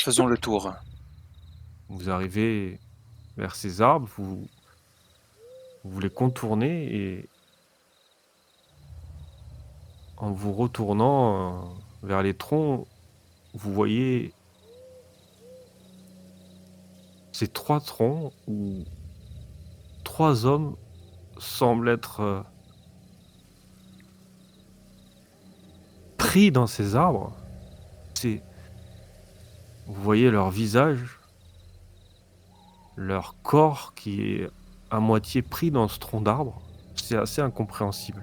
Faisons le tour. Vous arrivez vers ces arbres, vous les contournez et en vous retournant vers les troncs, vous voyez ces 3 troncs où 3 hommes semblent être pris dans ces arbres. C'est Vous voyez leur visage, leur corps qui est à moitié pris dans ce tronc d'arbre. C'est assez incompréhensible.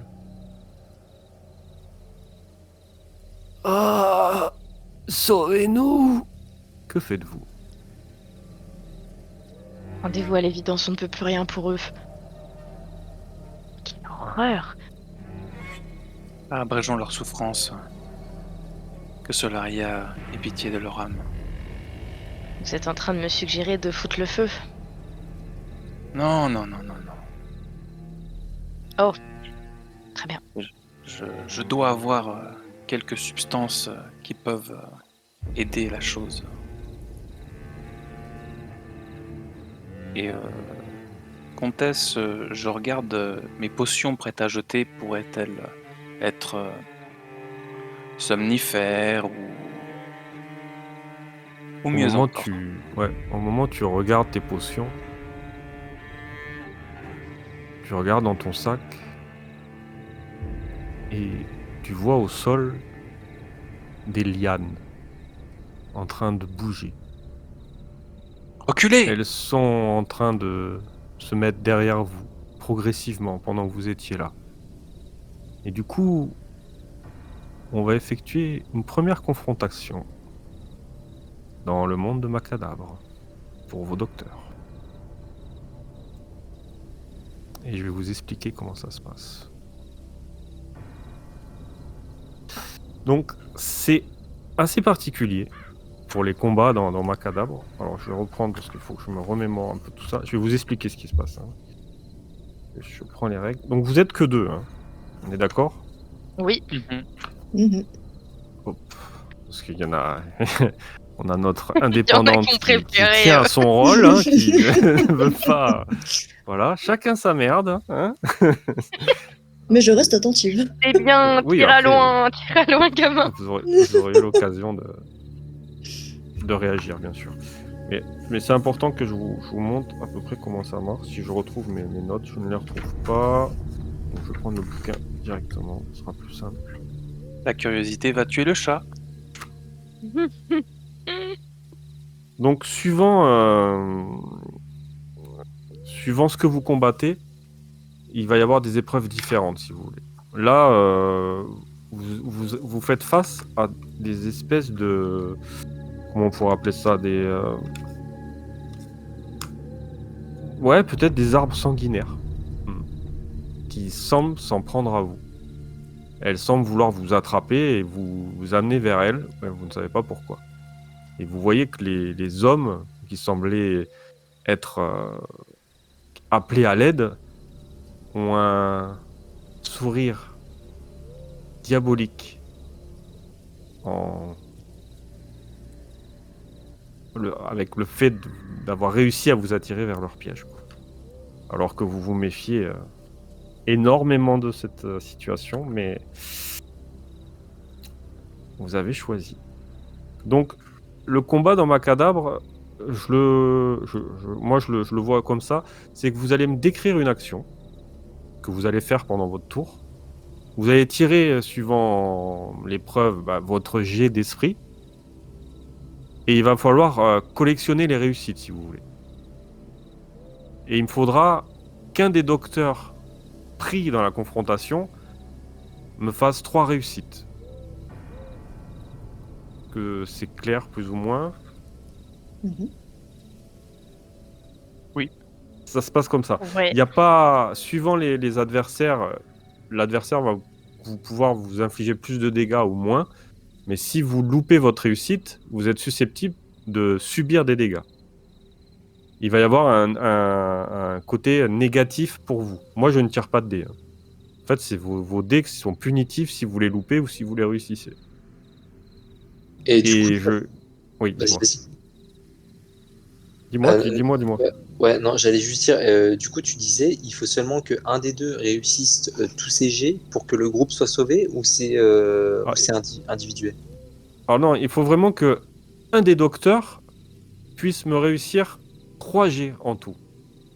Ah! Sauvez-nous! Que faites-vous? Rendez-vous à l'évidence, on ne peut plus rien pour eux. Quelle horreur! Abrégeons leur souffrance. Que Solaria ait pitié de leur âme. Vous êtes en train de me suggérer de foutre le feu? Non, non, non, non, non. Très bien. Je dois avoir quelques substances qui peuvent aider la chose. Et comtesse, je regarde mes potions prêtes à jeter. Pourraient-elles être somnifères ou mieux encore? Au moment où tu regardes tes potions, tu regardes dans ton sac et tu vois au sol des lianes en train de bouger. Reculez! Elles sont en train de se mettre derrière vous, progressivement, pendant que vous étiez là. Et du coup, on va effectuer une première confrontation dans le monde de Macadabre pour vos docteurs. Et je vais vous expliquer comment ça se passe. Donc, c'est assez particulier pour les combats dans Macadabre. Alors, je vais reprendre parce qu'il faut que je me remémore un peu tout ça. Je vais vous expliquer ce qui se passe. Je prends les règles. Donc, vous êtes que 2, hein. On est d'accord? Oui. Hop. Parce qu'il y en a... On a notre Il y en a indépendante qui ont qui préféré, tient à son rôle, hein, qui ne veut pas... Voilà, chacun sa merde. Hein. Mais je reste attentive. Eh bien, Oui, tire à après, loin, gamin. vous aurez l'occasion de réagir, bien sûr. Mais c'est important que je vous montre à peu près comment ça marche. Si je retrouve mes notes, je ne les retrouve pas. Donc je vais prendre le bouquin directement, ce sera plus simple. La curiosité va tuer le chat. Donc suivant ce que vous combattez, il va y avoir des épreuves différentes, si vous voulez. Là, vous faites face à des espèces de... Comment on pourrait appeler ça? Ouais, peut-être des arbres sanguinaires. Qui semblent s'en prendre à vous. Elles semblent vouloir vous attraper et vous amener vers elles, mais vous ne savez pas pourquoi. Et vous voyez que les hommes qui semblaient être appelés à l'aide ont un sourire diabolique avec le fait d'avoir réussi à vous attirer vers leur piège. Quoi. Alors que vous vous méfiez énormément de cette situation, mais vous avez choisi. Donc, le combat dans Macadabre, moi je le vois comme ça, c'est que vous allez me décrire une action que vous allez faire pendant votre tour. Vous allez tirer, suivant l'épreuve, votre jet d'esprit. Et il va falloir collectionner les réussites, si vous voulez. Et il me faudra qu'un des docteurs pris dans la confrontation me fasse 3 réussites. Que c'est clair, plus ou moins. Oui. Ça se passe comme ça. Ouais. Il n'y a pas... Suivant les adversaires, l'adversaire va pouvoir vous infliger plus de dégâts ou moins. Mais si vous loupez votre réussite, vous êtes susceptible de subir des dégâts. Il va y avoir un côté négatif pour vous. Moi, je ne tire pas de dés. Hein. En fait, c'est vos dés qui sont punitifs si vous les loupez ou si vous les réussissez. Et du coup, Oui, Vas-y, dis-moi. vas-y. Dis-moi, Euh, dis-moi. Ouais, ouais, non, j'allais juste dire, du coup, tu disais, il faut seulement que un des deux réussisse tous ses jets pour que le groupe soit sauvé, ou Ah, c'est individuel? alors non, il faut vraiment que un des docteurs puisse me réussir 3 G en tout.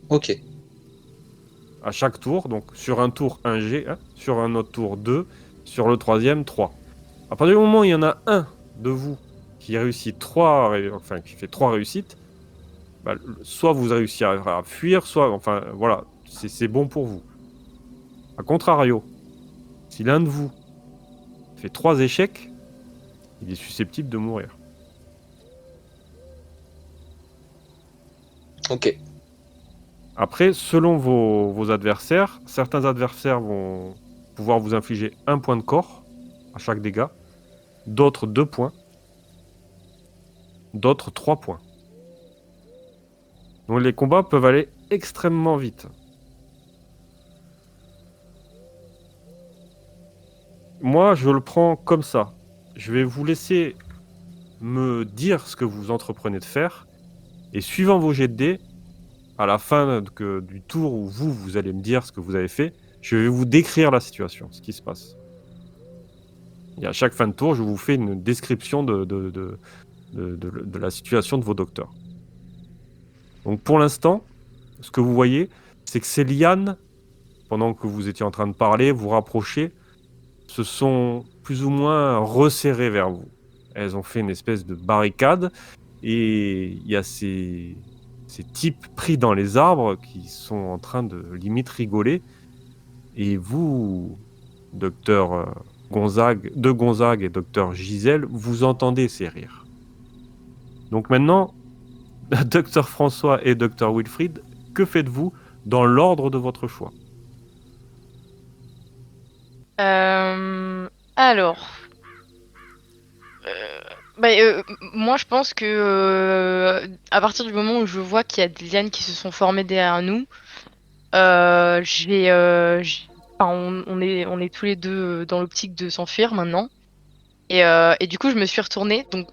Ok, À chaque tour, donc sur un tour, 1 G, hein, sur un autre tour, 2, sur le troisième, 3. À partir du moment où il y en a un de vous qui réussit 3, enfin qui fait 3 réussites, bah, soit vous réussirez à fuir, soit, enfin voilà, c'est bon pour vous. A contrario, si l'un de vous fait 3 échecs, il est susceptible de mourir. ok, Après, selon vos adversaires, certains adversaires vont pouvoir vous infliger 1 point de corps à chaque dégât, d'autres 2 points, d'autres 3 points. Donc les combats peuvent aller extrêmement vite. Moi, je le prends comme ça. Je vais vous laisser me dire ce que vous entreprenez de faire, et suivant vos jets de dés, à la fin du tour où vous allez me dire ce que vous avez fait, je vais vous décrire la situation, ce qui se passe. Et à chaque fin de tour, je vous fais une description de la situation de vos docteurs. Donc pour l'instant, ce que vous voyez, c'est que ces lianes, pendant que vous étiez en train de parler, vous rapprocher, se sont plus ou moins resserrées vers vous. Elles ont fait une espèce de barricade, et il y a ces types pris dans les arbres qui sont en train de limite rigoler. Et vous, docteur Gonzague et docteur Gisèle, vous entendez ces rires. Donc maintenant, docteur François et docteur Wilfried, que faites-vous dans l'ordre de votre choix? Alors, moi je pense que à partir du moment où je vois qu'il y a des lianes qui se sont formées derrière nous, enfin, on est tous les deux dans l'optique de s'enfuir maintenant. Et du coup, je me suis retournée, donc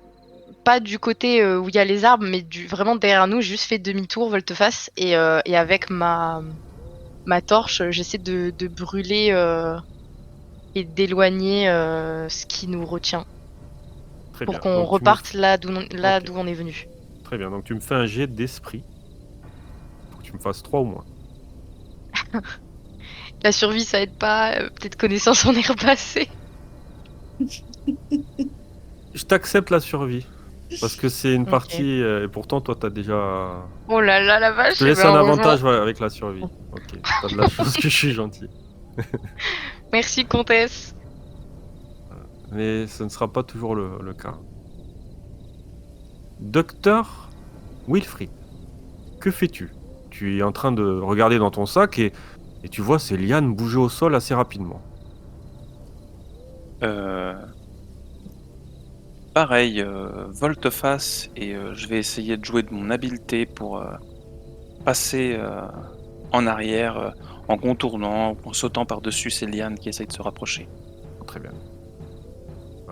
pas du côté où il y a les arbres, mais vraiment derrière nous, j'ai juste fait demi-tour, volte-face, et avec ma torche, j'essaie de brûler et d'éloigner ce qui nous retient Très pour bien. qu'on Donc, reparte Ok. d'où on est venu. Très bien. Donc tu me fais un jet d'esprit. Faut que tu me fasses 3 ou moins. La survie, ça aide pas, peut-être connaissance en est repassée. Je t'accepte la survie. Parce que c'est une Ok. partie, et pourtant toi t'as déjà... Oh là là, la Je te vache, eh laisse ben un heureusement. avantage, ouais, avec la survie. Ok, t'as de la chance que je suis gentil. Merci, comtesse. Mais ce ne sera pas toujours le cas. Docteur Wilfried, que fais-tu? Tu es en train de regarder dans ton sac, et tu vois ces lianes bouger au sol assez rapidement. Pareil, volte-face, et je vais essayer de jouer de mon habileté pour passer en arrière, en contournant, en sautant par-dessus ces lianes qui essayent de se rapprocher. Très bien.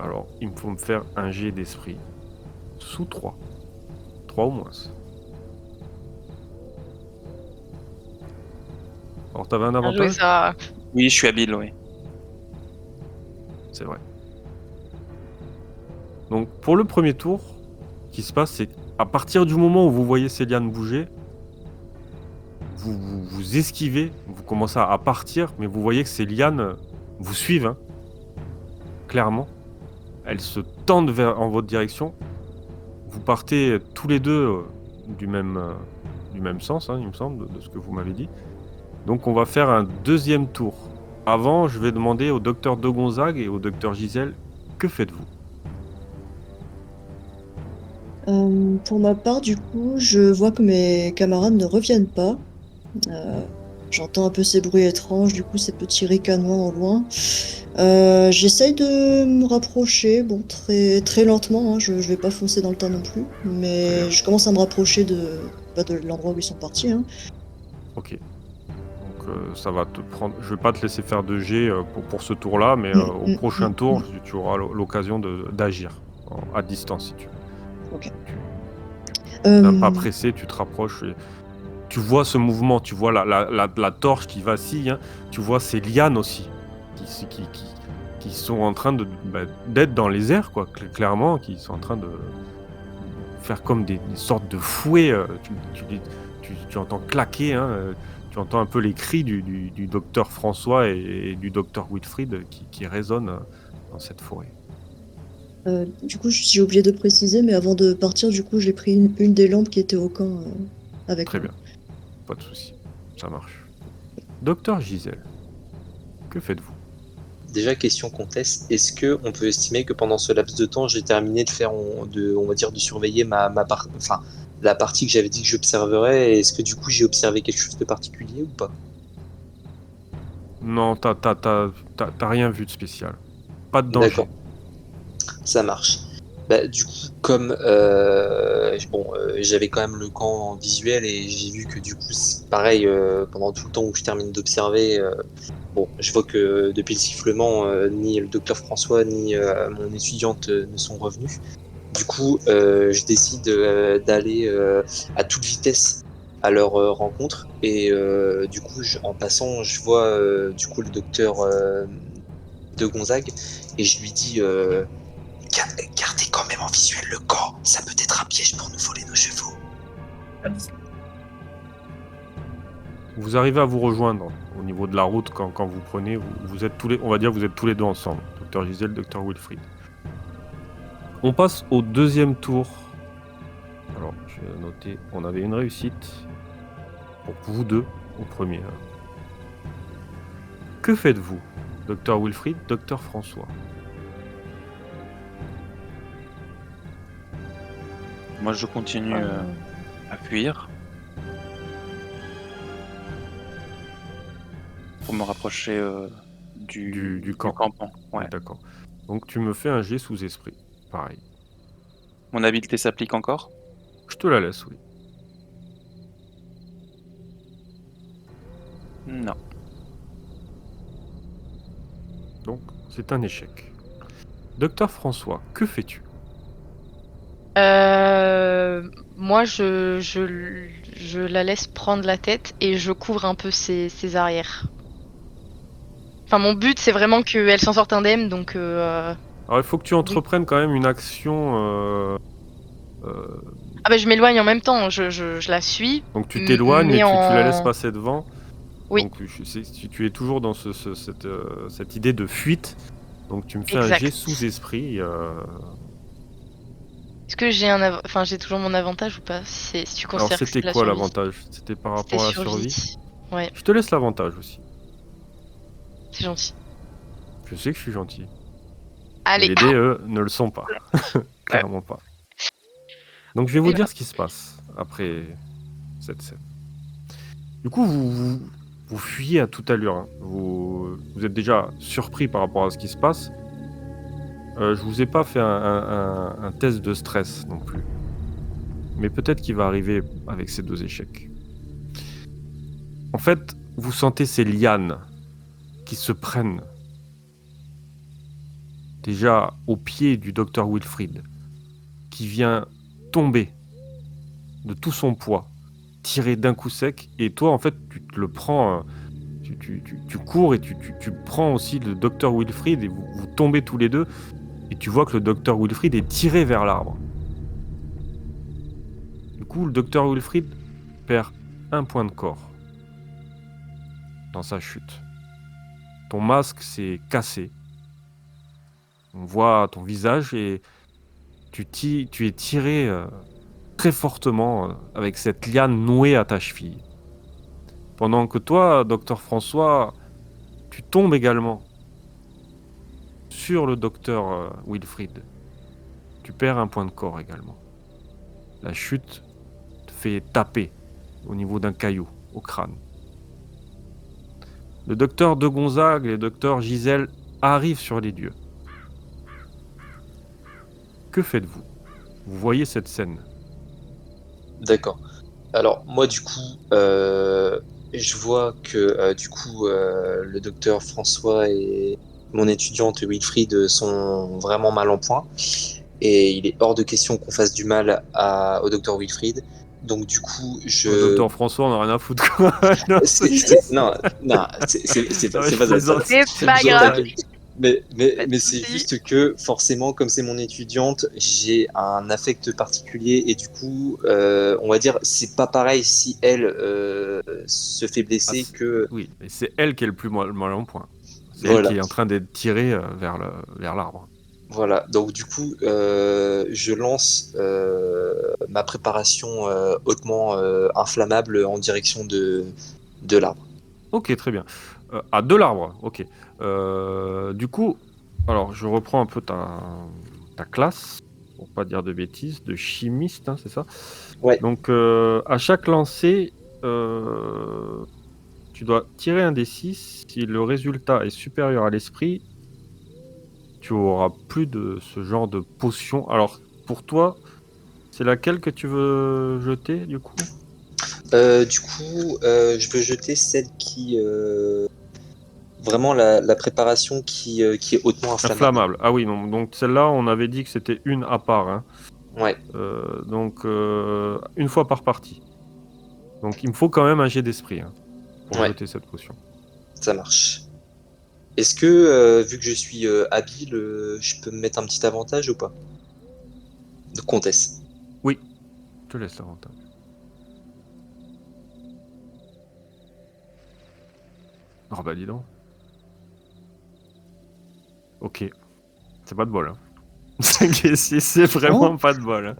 Alors, il me faut me faire un jet d'esprit. Sous 3. 3 ou moins. Alors, t'avais un Bien joué, avantage? ça. Oui, je suis habile, oui. C'est vrai. Donc, pour le premier tour, ce qui se passe, c'est qu'à partir du moment où vous voyez ces lianes bouger, vous esquivez, vous commencez à partir, mais vous voyez que ces lianes vous suivent, hein, clairement. Elles se tendent en votre direction. Vous partez tous les deux du même sens, hein, il me semble, de ce que vous m'avez dit. Donc on va faire un deuxième tour. Avant, je vais demander au docteur de Gonzague et au docteur Gisèle, que faites-vous? Pour ma part, du coup, je vois que mes camarades ne reviennent pas. J'entends un peu ces bruits étranges, du coup, ces petits ricanements au loin. J'essaye de me rapprocher, bon, très, très lentement, hein, je vais pas foncer dans le tas non plus, Très bien. mais je commence à me rapprocher de l'endroit où ils sont partis, hein. Ok. Donc ça va te prendre... Je vais pas te laisser faire de jet pour ce tour-là, mais au prochain tour, tu auras l'occasion d'agir à distance si tu veux. Ok. Un pas Euh, pressé, tu te rapproches. Et tu vois ce mouvement, tu vois la torche qui vacille, hein, tu vois ces lianes aussi qui sont en train d'être dans les airs, quoi, clairement, qui sont en train de faire comme des sortes de fouets. Tu entends claquer, hein, tu entends un peu les cris du docteur François et du docteur Wilfried qui résonnent dans cette forêt. du coup, j'ai oublié de préciser, mais avant de partir, du coup, j'ai pris une des lampes qui était au camp avec Très moi. bien, pas de souci, ça marche. Docteur Gisèle, que faites-vous? Déjà, question conteste, est-ce que on peut estimer que pendant ce laps de temps, j'ai terminé de faire, on va dire, de surveiller enfin, la partie que j'avais dit que j'observerais, et est-ce que du coup j'ai observé quelque chose de particulier ou pas? Non, t'as rien vu de spécial. Pas de D'accord, danger. ça marche. Bah, du coup, comme j'avais quand même le camp en visuel et j'ai vu que du coup, c'est pareil, pendant tout le temps où je termine d'observer, bon, je vois que depuis le sifflement, ni le docteur François ni mon étudiante ne sont revenus. Du coup, je décide d'aller à toute vitesse à leur rencontre et du coup, en passant, je vois du coup le docteur de Gonzague et je lui dis gardez quand même en visuel le camp, ça peut être un piège pour nous voler nos chevaux. Vous arrivez à vous rejoindre au niveau de la route quand vous prenez. Vous êtes tous les, on va dire, vous êtes tous les deux ensemble. Docteur Gisèle, docteur Wilfried. On passe au deuxième tour. Alors, je vais noter. On avait une réussite pour vous deux au premier. Hein. Que faites-vous, docteur Wilfried, docteur François? Moi, je continue à fuir pour me rapprocher Du du camp. campement. Ouais. D'accord. Donc tu me fais un jet sous esprit. Pareil. Mon habileté s'applique encore? Je te la laisse, oui. Non. Donc c'est un échec. Docteur François, que fais-tu? Moi, je la laisse prendre la tête et je couvre un peu ses arrières. Enfin, mon but, c'est vraiment qu'elle s'en sorte indemne, donc Alors il faut que tu oui. entreprennes quand même une action. Ah bah, je m'éloigne en même temps, je la suis, Donc tu t'éloignes et mais tu la laisses en... passer devant. Oui, Donc tu es toujours dans cette idée de fuite. Donc tu me fais un jet exact. sous esprit. Est-ce que enfin, j'ai toujours mon avantage ou pas? Si tu Alors considères que c'est c'était de la quoi survie. l'avantage? C'était par C'était rapport à la survie? survie. Ouais, Je te laisse l'avantage aussi. c'est gentil. Je sais que je suis gentil. Mais Allez. les dés, eux, ne le sont pas. Ouais. Clairement pas. Donc je vais vous Et dire ce qui se passe après cette scène. Du coup, vous fuyez à toute allure. Hein. Vous êtes déjà surpris par rapport à ce qui se passe. Je vous ai pas fait un test de stress non plus. Mais peut-être qu'il va arriver avec ces deux échecs. En fait, vous sentez ces lianes qui se prennent déjà au pied du docteur Wilfried, qui vient tomber de tout son poids, tiré d'un coup sec, et toi, en fait, tu te le prends, tu cours et tu prends aussi le docteur Wilfried, et vous tombez tous les deux, et tu vois que le docteur Wilfried est tiré vers l'arbre. Du coup, le docteur Wilfried perd un point de corps dans sa chute. Ton masque s'est cassé. On voit ton visage et tu es tiré très fortement avec cette liane nouée à ta cheville. Pendant que toi, docteur François, tu tombes également sur le docteur Wilfried. Tu perds un point de corps également. La chute te fait taper au niveau d'un caillou au crâne. Le docteur de Gonzague et le docteur Gisèle arrivent sur les lieux. Que faites-vous? Vous voyez cette scène. D'accord. Alors moi du coup, je vois que du coup le docteur François et mon étudiante Wilfried sont vraiment mal en point. et il est hors de question qu'on fasse du mal au docteur Wilfried. Donc du coup, Le docteur François, on a rien à foutre, quoi. Non, Non, non, c'est Non, pas, mais c'est je pas ça. plaisante. C'est C'est pas une grave. blague. Mais de c'est soucis. juste que forcément, comme c'est mon étudiante, j'ai un affect particulier et du coup, on va dire, c'est pas pareil si elle se fait blesser Ah, que Oui, et c'est elle qui est le plus mal en point. C'est elle voilà. qui est en train d'être tirée vers l'arbre. Voilà. Donc du coup, je lance ma préparation hautement inflammable en direction de l'arbre. Ok, très bien. De l'arbre, ok. Du coup, alors je reprends un peu ta classe, pour pas dire de bêtises, de chimiste, hein, c'est ça? Ouais. Donc, à chaque lancer, tu dois tirer un des 6. Si le résultat est supérieur à l'esprit, tu auras plus de ce genre de potion. Alors, pour toi, c'est laquelle que tu veux jeter, du coup? Du coup, je veux jeter celle qui vraiment la préparation qui est hautement inflammable. Inflammable. Ah oui, non, donc celle-là, on avait dit que c'était une à part, hein. Ouais. Donc, une fois par partie. Donc, il me faut quand même un jet d'esprit, hein, pour Ouais, jeter cette potion. ça marche. Est-ce que, vu que je suis habile, je peux me mettre un petit avantage ou pas? De comtesse. Oui, je te laisse l'avantage. Oh bah dis donc. Ok, c'est pas de bol, hein. 5 et 6, c'est vraiment pas de bol, hein.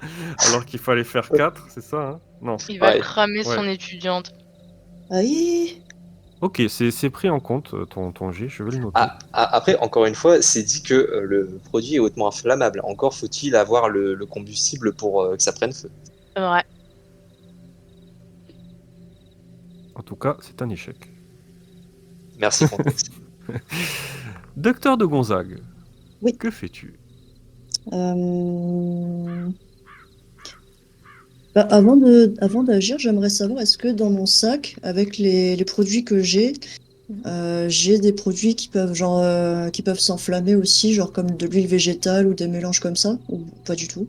Alors qu'il fallait faire 4, c'est ça, hein? Non. Il va Ouais. cramer Ouais. son étudiante. Aïe. Ok, c'est pris en compte, ton jet, je vais le noter. Après, encore une fois, c'est dit que le produit est hautement inflammable. Encore faut-il avoir le combustible pour que ça prenne feu. C'est vrai. En tout cas, c'est un échec. Merci, comtesse. Docteur de Gonzague, Oui. que fais-tu? Bah, avant d'agir, j'aimerais savoir, est-ce que dans mon sac, avec les produits que j'ai des produits qui peuvent s'enflammer aussi, genre comme de l'huile végétale ou des mélanges comme ça, ou pas du tout?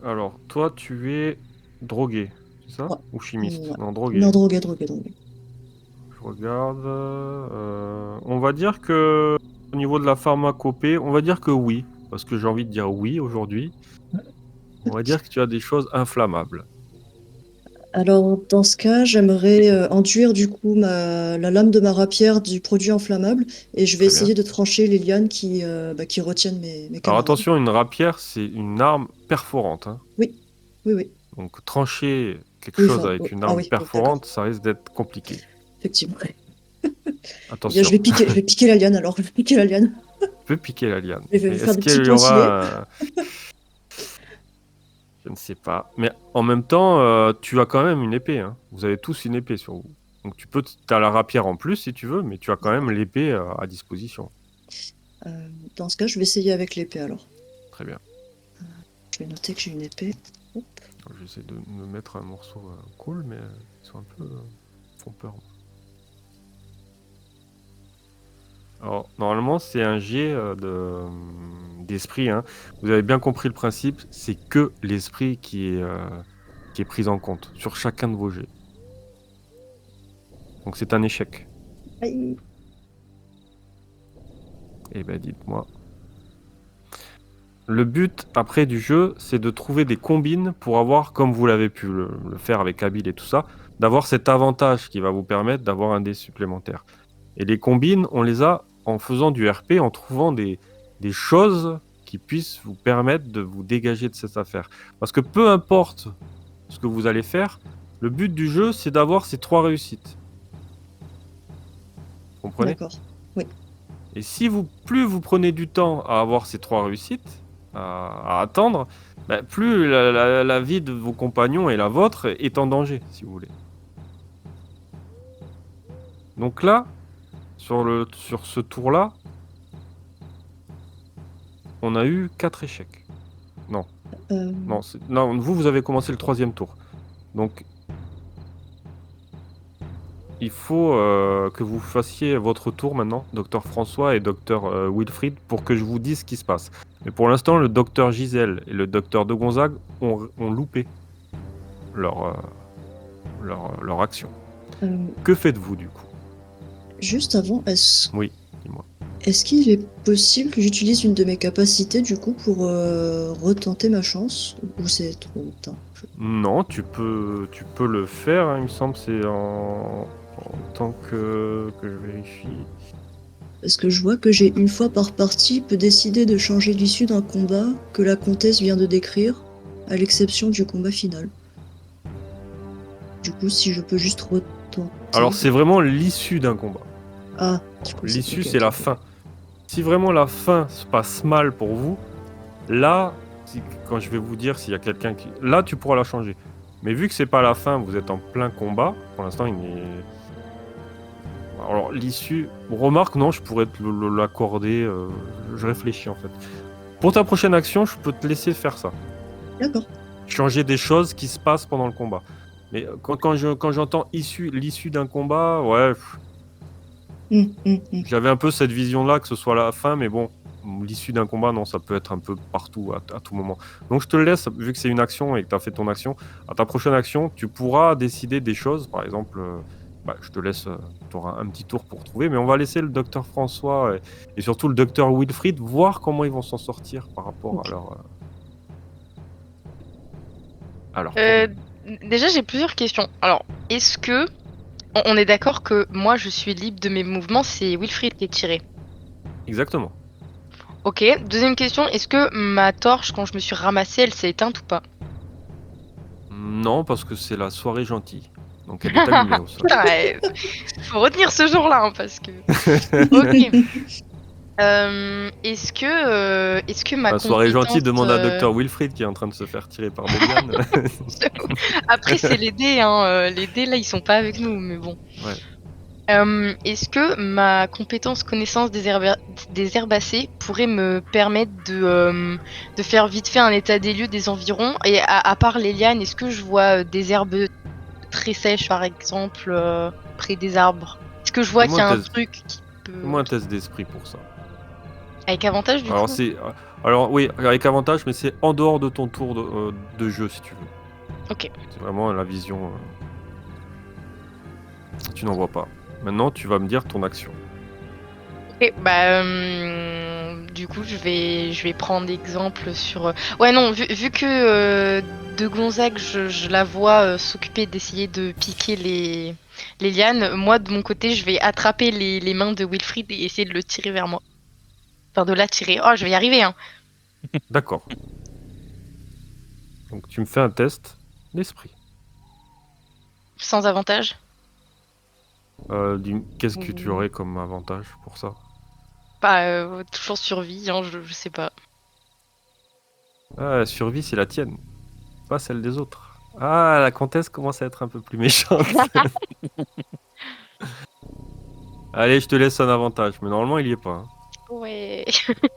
Alors, toi, tu es drogué, c'est ça? Ouais. Ou chimiste? Ouais. Non, drogué. Non, drogué. Je regarde. On va dire que, au niveau de la pharmacopée, on va dire que oui. Parce que j'ai envie de dire oui aujourd'hui. On va dire que tu as des choses inflammables. Alors, dans ce cas, j'aimerais enduire du coup la lame de ma rapière du produit inflammable et je vais Très bien. essayer de trancher les lianes qui retiennent mes Alors camarades. attention, une rapière, c'est une arme perforante, hein. Oui. Donc trancher quelque Oui, chose enfin, avec oui. une Ah arme oui, d'accord, perforante, ça risque d'être compliqué. effectivement. Eh bien, Attention, je vais piquer la liane alors, je vais piquer la liane. tu peux piquer la liane. Je vais Mais faire est-ce des petits qu'il y pointillés. aura... Je ne sais pas. Mais en même temps, tu as quand même une épée, hein. Vous avez tous une épée sur vous. Donc tu as la rapière en plus si tu veux, mais tu as quand même l'épée à disposition. Dans ce cas, je vais essayer avec l'épée alors. Très bien. Je vais noter que j'ai une épée. Hop. Alors, j'essaie de me mettre un morceau cool, mais ils sont un peu... font peur. Alors, normalement, c'est un jet d'esprit, hein. Vous avez bien compris le principe, c'est que l'esprit qui est pris en compte sur chacun de vos jets. Donc c'est un échec. Aïe. Eh ben dites-moi. Le but après du jeu, c'est de trouver des combines pour avoir, comme vous l'avez pu le faire avec Habile et tout ça, d'avoir cet avantage qui va vous permettre d'avoir un dé supplémentaire. Et les combines, on les a en faisant du RP, en trouvant des choses qui puissent vous permettre de vous dégager de cette affaire. Parce que peu importe ce que vous allez faire, le but du jeu, c'est d'avoir ces 3 réussites. Vous comprenez ? D'accord. Oui. Et si plus vous prenez du temps à avoir ces 3 réussites, à attendre, bah, plus la vie de vos compagnons et la vôtre est en danger, si vous voulez. Donc là, sur ce tour-là, on a eu 4 échecs. Non. Non, vous avez commencé le 3e tour. Donc, il faut que vous fassiez votre tour maintenant, docteur François et docteur Wilfried, pour que je vous dise ce qui se passe. Mais pour l'instant, le docteur Gisèle et le docteur de Gonzague ont loupé leur action. Que faites-vous du coup? Juste avant, Oui, dis-moi. est-ce qu'il est possible que j'utilise une de mes capacités du coup pour retenter ma chance? Ou c'est trop tard? Non, tu peux le faire, hein, il me semble, c'est en tant que je vérifie. Parce que je vois que j'ai une fois par partie peut décider de changer l'issue d'un combat que la comtesse vient de décrire, à l'exception du combat final. Du coup, si je peux juste retenter. Alors c'est vraiment l'issue d'un combat. Ah, du coup, L'issue, ok, c'est ok. la fin. Si vraiment la fin se passe mal pour vous, là, quand je vais vous dire s'il y a quelqu'un qui... Là, tu pourras la changer. Mais vu que c'est pas la fin, vous êtes en plein combat, pour l'instant, il n'est... Alors, l'issue... Remarque, non, je pourrais te l'accorder. Je réfléchis, en fait. Pour ta prochaine action, je peux te laisser faire ça. D'accord. Changer des choses qui se passent pendant le combat. Mais quand j'entends l'issue d'un combat, ouais... J'avais un peu cette vision-là, que ce soit la fin, mais bon, l'issue d'un combat, non, ça peut être un peu partout, à tout moment. Donc je te le laisse, vu que c'est une action et que tu as fait ton action, à ta prochaine action, tu pourras décider des choses. Par exemple, je te laisse, tu auras un petit tour pour trouver, mais on va laisser le docteur François et surtout le docteur Wilfried voir comment ils vont s'en sortir par rapport Ok. à leur problème. Déjà, j'ai plusieurs questions. Alors, est-ce que on est d'accord que moi, je suis libre de mes mouvements, c'est Wilfried qui est tiré? Exactement. Ok. Deuxième question, est-ce que ma torche, quand je me suis ramassée, elle s'est éteinte ou pas? Non, parce que c'est la soirée gentille. Donc elle est allumée au sol. Putain, faut retenir ce jour-là, hein, parce que. Ok. Est-ce que ma La soirée gentille, compétence, demande à Dr. Wilfried qui est en train de se faire tirer par des lianes. Après, c'est les dés, hein. Les dés, là, ils sont pas avec nous, mais bon. Ouais. Est-ce que ma compétence connaissance des herbacées pourrait me permettre de faire vite fait un état des lieux des environs? Et à part les lianes, est-ce que je vois des herbes très sèches, par exemple, près des arbres? Est-ce que je vois qu'il y a un truc qui peut... Fais-moi un test d'esprit pour ça. Avec avantage, du Alors, coup? alors oui, avec avantage, mais c'est en dehors de ton tour de jeu, si tu veux. Ok. C'est vraiment la vision. Tu n'en vois pas. Maintenant, tu vas me dire ton action. Ok, du coup, je vais prendre exemple sur... Ouais, non, vu que de Gonzague, je la vois s'occuper d'essayer de piquer les lianes, moi, de mon côté, je vais attraper les mains de Wilfried et essayer de le tirer vers moi. Enfin, de l'attirer. Oh, je vais y arriver, hein. D'accord. Donc, tu me fais un test d'esprit. Sans avantage. Qu'est-ce que tu aurais comme avantage pour ça? Toujours survie, hein, je sais pas. Ah, la survie, c'est la tienne, pas celle des autres. Ah, la comtesse commence à être un peu plus méchante. Allez, je te laisse un avantage, mais normalement, il y est pas. Hein. Ouais.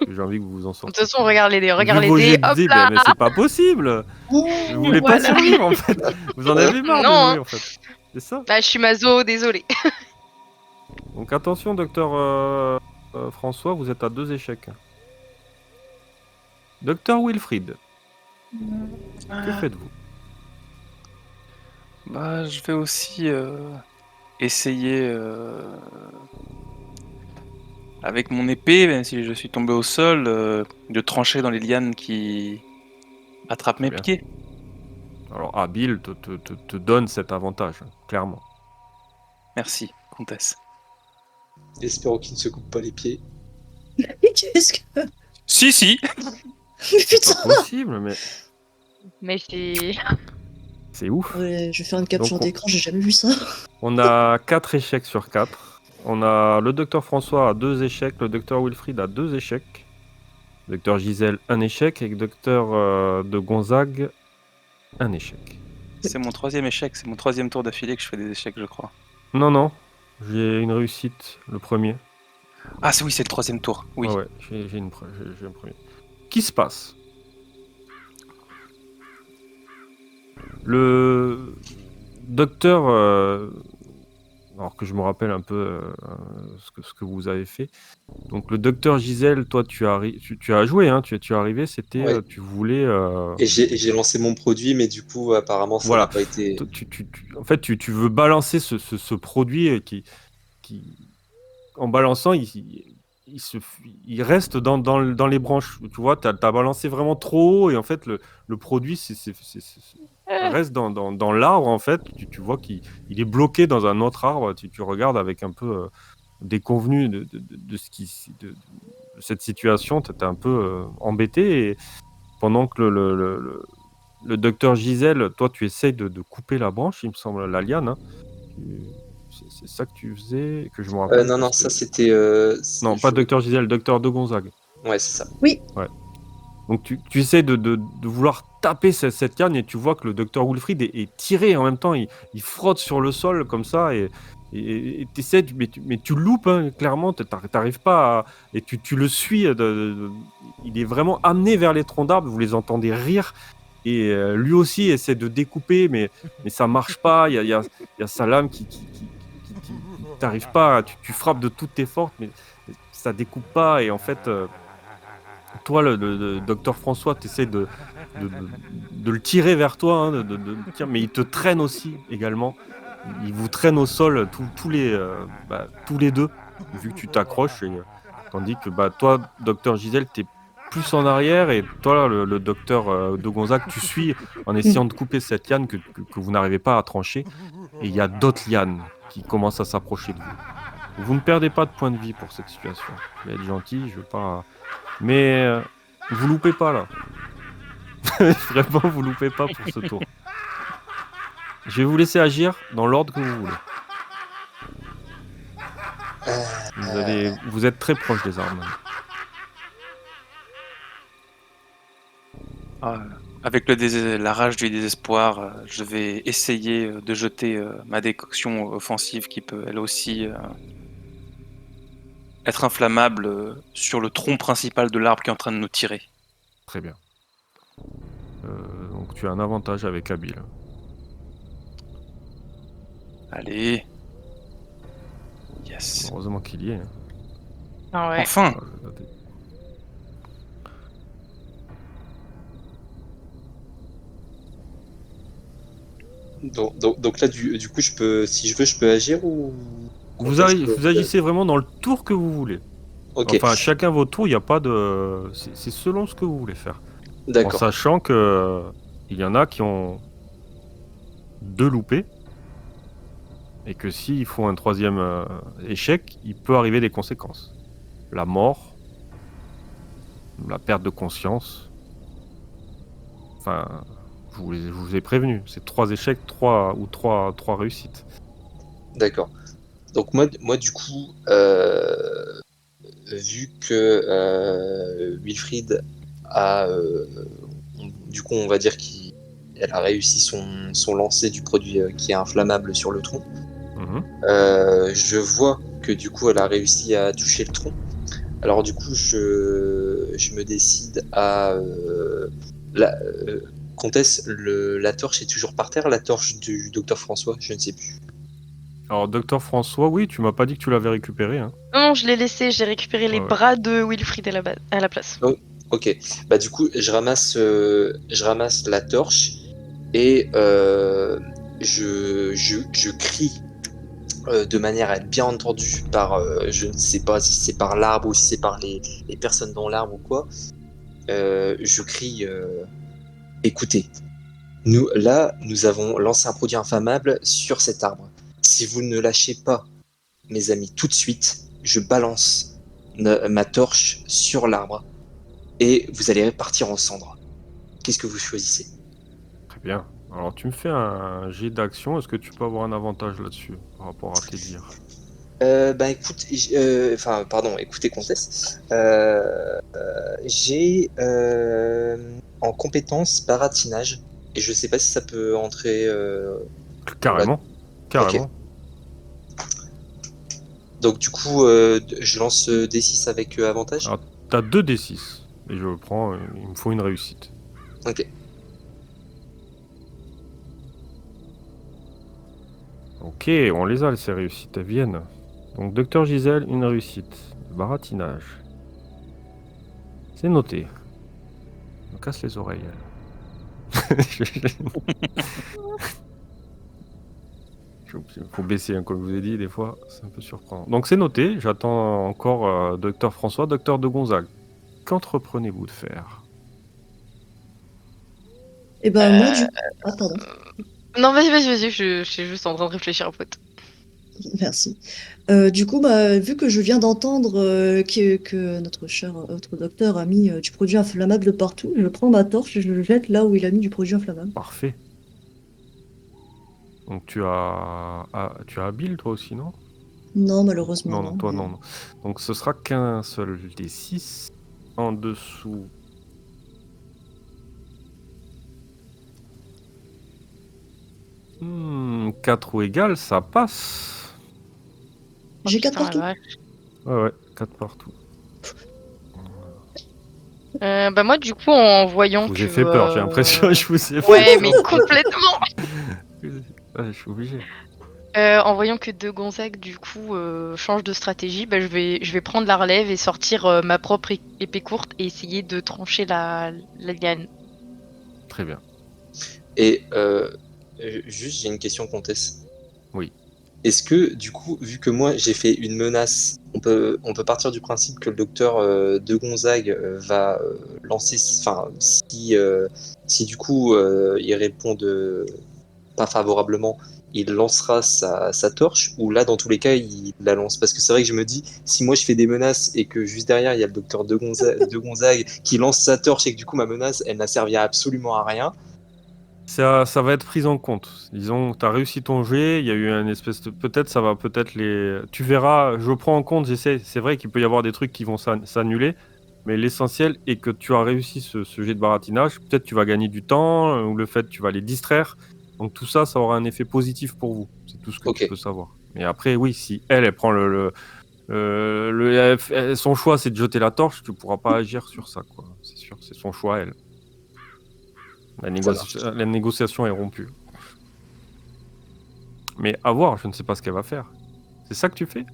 J'ai envie que vous vous en De toute sortiez. façon, regarde les dés, Vu vos jets de hop dés, là. mais c'est pas possible. Vous voulez pas Voilà. survivre, en fait. Vous en avez marre de Non, jouer, hein. en fait. C'est ça. Bah, je suis maso, désolé. Donc attention, docteur François, vous êtes à 2 échecs. Docteur Wilfried, que faites-vous? Je vais aussi essayer avec mon épée, même si je suis tombé au sol, de trancher dans les lianes qui attrapent mes Bien. pieds. Alors, Bill te donne cet avantage, clairement. Merci, comtesse. Espérons qu'il ne se coupe pas les pieds. Qu'est-ce que... Si. Mais C'est putain! pas possible, mais Mais c'est... c'est ouf. Ouais, je vais faire une capture Donc, d'écran, j'ai jamais vu ça. On a 4 échecs sur 4. On a le docteur François à 2 échecs, le docteur Wilfried à 2 échecs, le docteur Gisèle 1 échec et le docteur de Gonzague 1 échec. C'est mon 3e échec, c'est mon 3e tour d'affilée que je fais des échecs, je crois. Non, j'ai une réussite, le premier. Ah oui, c'est le 3e tour, oui. Ouais, j'ai un premier. Qui se passe? Le docteur... alors que je me rappelle un peu ce que vous avez fait. Donc le docteur Gisèle, toi tu as joué, hein, tu es arrivé, c'était Ouais. tu voulais Et j'ai lancé mon produit, mais du coup, apparemment, ça n'a voilà, pas été. en fait tu veux balancer ce produit qui en balançant il se il reste dans les branches. Tu vois, tu as balancé vraiment trop haut et en fait le produit reste dans l'arbre en fait. Tu vois qu'il est bloqué dans un autre arbre. Tu regardes avec un peu déconvenu de ce de cette situation. Tu es un peu embêté et pendant que le docteur Gisèle, toi tu essayes de couper la branche, il me semble, la liane. Hein. C'est ça que tu faisais, que je me rappelle. Non, parce non, que... ça c'était. Non, pas docteur Gisèle, docteur de Gonzague. Ouais, c'est ça. Oui. Ouais. Donc tu essaies de vouloir taper cette canne et tu vois que le docteur Wilfried est tiré en même temps. Il frotte sur le sol comme ça et t'essaies, mais tu loupes, hein, clairement. T'arrives pas à... Et tu le suis. Il est vraiment amené vers les troncs d'arbres. Vous les entendez rire. Et lui aussi essaie de découper, mais ça marche pas. Il y a sa lame qui t'arrives pas. Tu frappes de toutes tes forces, mais ça découpe pas. Et en fait, toi, le docteur François, tu essaies de le tirer vers toi, hein, mais il te traîne aussi également. Il vous traîne au sol tous les deux, vu que tu t'accroches. Tandis que toi, docteur Gisèle, t'es plus en arrière et toi, le docteur de Gonzague, tu suis en essayant de couper cette liane que vous n'arrivez pas à trancher. Et il y a d'autres lianes qui commencent à s'approcher de vous. Vous ne perdez pas de points de vie pour cette situation. Je vais être gentil, je veux pas... Mais vous loupez pas là. Vraiment, vous loupez pas pour ce tour. Je vais vous laisser agir dans l'ordre que vous voulez. Vous êtes très proche des armes. Avec la rage du désespoir, je vais essayer de jeter ma décoction offensive qui peut elle aussi être inflammable sur le tronc principal de l'arbre qui est en train de nous tirer. Très bien. Donc tu as un avantage avec Habile. Allez. Yes. Heureusement qu'il y est. Hein. Ah ouais. Enfin. Ah, je vais noter. Donc là, du coup, je peux, si je veux, je peux agir ou. Vous agissez vraiment dans le tour que vous voulez. Ok, Enfin, chacun votre tour, il n'y a pas de... C'est selon ce que vous voulez faire. En d'accord. sachant que il y en a qui ont 2 loupés. Et que s'ils font un 3e échec, il peut arriver des conséquences. La mort, la perte de conscience. Enfin, je vous ai prévenu. C'est 3 échecs, 3 réussites. D'accord. Donc moi du coup, vu que Wilfried a, du coup, on va dire qu'elle a réussi son lancer du produit qui est inflammable sur le tronc. Mhm. Je vois que du coup, elle a réussi à toucher le tronc. Alors du coup, je me décide à Comtesse, la torche est toujours par terre, la torche du docteur François, je ne sais plus. Alors, docteur François, oui, tu m'as pas dit que tu l'avais récupéré. Hein. Non, je l'ai laissé, j'ai récupéré les Ouais. bras de Wilfried à la place. Ok, bah du coup, je ramasse la torche et je crie de manière à être bien entendu par, je ne sais pas si c'est par l'arbre ou si c'est par les personnes dans l'arbre ou quoi. Je crie, écoutez, nous avons lancé un produit inflammable sur cet arbre. Si vous ne lâchez pas, mes amis, tout de suite, je balance ma torche sur l'arbre et vous allez partir en cendres. Qu'est-ce que vous choisissez? Très bien. Alors, tu me fais un jet d'action. Est-ce que tu peux avoir un avantage là-dessus par rapport à tes dires? Bah écoute, écoutez Comtesse, j'ai en compétence baratinage et je sais pas si ça peut entrer. Carrément. Carrément. Donc du coup, je lance D6 avec avantage. Alors, t'as 2 D6. Et je prends, il me faut une réussite. Ok. Ok, on les a, ces réussites, elles viennent. Donc, docteur Gisèle, une réussite. Baratinage. C'est noté. On me casse les oreilles. Il faut baisser, comme je vous ai dit, des fois, c'est un peu surprenant. Donc c'est noté, j'attends encore docteur François, docteur de Gonzague. Qu'entreprenez-vous de faire? Et ben moi du coup... Ah pardon, Non, vas-y, je suis juste en train de réfléchir un peu. merci. Du coup, bah, vu que je viens d'entendre que notre cher autre docteur a mis du produit inflammable partout, je prends ma torche et je le jette là où il a mis du produit inflammable. Parfait. Donc tu as Bill toi aussi, non? Non, malheureusement Non, non. toi mais- non. Donc ce sera qu'un seul des 6. En dessous. Hmm, 4 ou égal, ça passe. J'ai Oh, 4 putain, la partout. vache. Ouais, 4 partout. Bah moi, du coup, en voyant Je vous que... ai fait peur, j'ai l'impression que je vous ai fait Ouais, peur. mais complètement. Ouais, je suis obligé. En voyant que De Gonzague, du coup, change de stratégie, bah, je vais prendre la relève et sortir ma propre épée courte et essayer de trancher la liane. Très bien. Et juste, j'ai une question, comtesse. Oui. Est-ce que, du coup, vu que moi j'ai fait une menace, on peut partir du principe que le docteur de Gonzague va lancer, enfin, si du coup il répond pas favorablement, il lancera sa torche, ou là, dans tous les cas, il la lance. Parce que c'est vrai que je me dis, si moi je fais des menaces et que juste derrière il y a le docteur de Gonzague qui lance sa torche et que du coup ma menace elle n'a servi absolument à rien. Ça va être pris en compte. Disons, tu as réussi ton jet, il y a eu un espèce de... Peut-être, ça va peut-être les... Tu verras, je prends en compte, j'essaie. C'est vrai qu'il peut y avoir des trucs qui vont s'annuler, mais l'essentiel est que tu as réussi ce jet de baratinage. Peut-être tu vas gagner du temps, ou le fait tu vas les distraire. Donc tout ça, ça aura un effet positif pour vous. C'est tout ce que tu Ok, peux savoir. Mais après, oui, si elle prend son choix, c'est de jeter la torche, tu pourras pas agir sur ça, quoi. C'est sûr, c'est son choix, elle. ça marche. La négociation est rompue. Mais à voir, je ne sais pas ce qu'elle va faire. C'est ça que tu fais?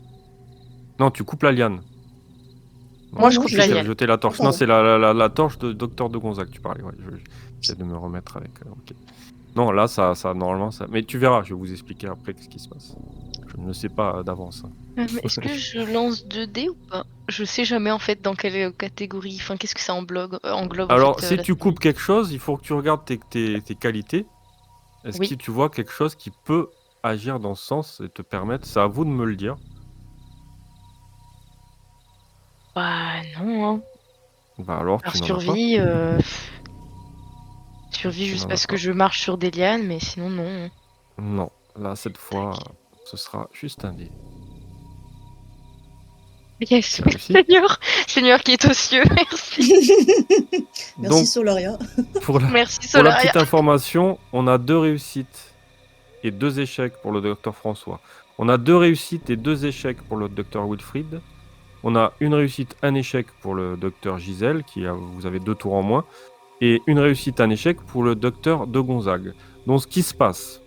Non, tu coupes la liane. Non, Moi, Non, je non, coupe je la qu'elle jette. a liane. jeté la Ah, torche. Non, pardon. c'est la torche de docteur de Gonzague, tu parlais. Ouais, j'essaie de me remettre avec. Ok. Non, là, normalement, ça. Mais tu verras, je vais vous expliquer après ce qui se passe. Je ne le sais pas d'avance, hein. Mais est-ce que je lance 2 dés ou pas? Je sais jamais en fait dans quelle catégorie, enfin qu'est-ce que ça englobe en Alors, fait si la tu stratégie. coupes quelque chose, il faut que tu regardes tes qualités. Est-ce que Oui. tu vois quelque chose qui peut agir dans ce sens et te permettre? C'est à vous de me le dire. Bah non, hein. Bah alors, Alors tu n'en as pas. survie Tu juste n'en as parce que pas. je marche sur des lianes, mais sinon non. Non, là, cette fois, Tac. ce sera juste un dé. Yes, C'est oui, réussi. Seigneur qui est aux cieux, merci. Merci Donc, Solaria. Merci pour la Solaria. petite information, on a 2 réussites et 2 échecs pour le docteur François. On a 2 réussites et 2 échecs pour le docteur Wilfried. On a une réussite, un échec pour le docteur Gisèle, vous avez 2 tours en moins. Et une réussite, un échec pour le docteur de Gonzague. Donc, ce qui se passe,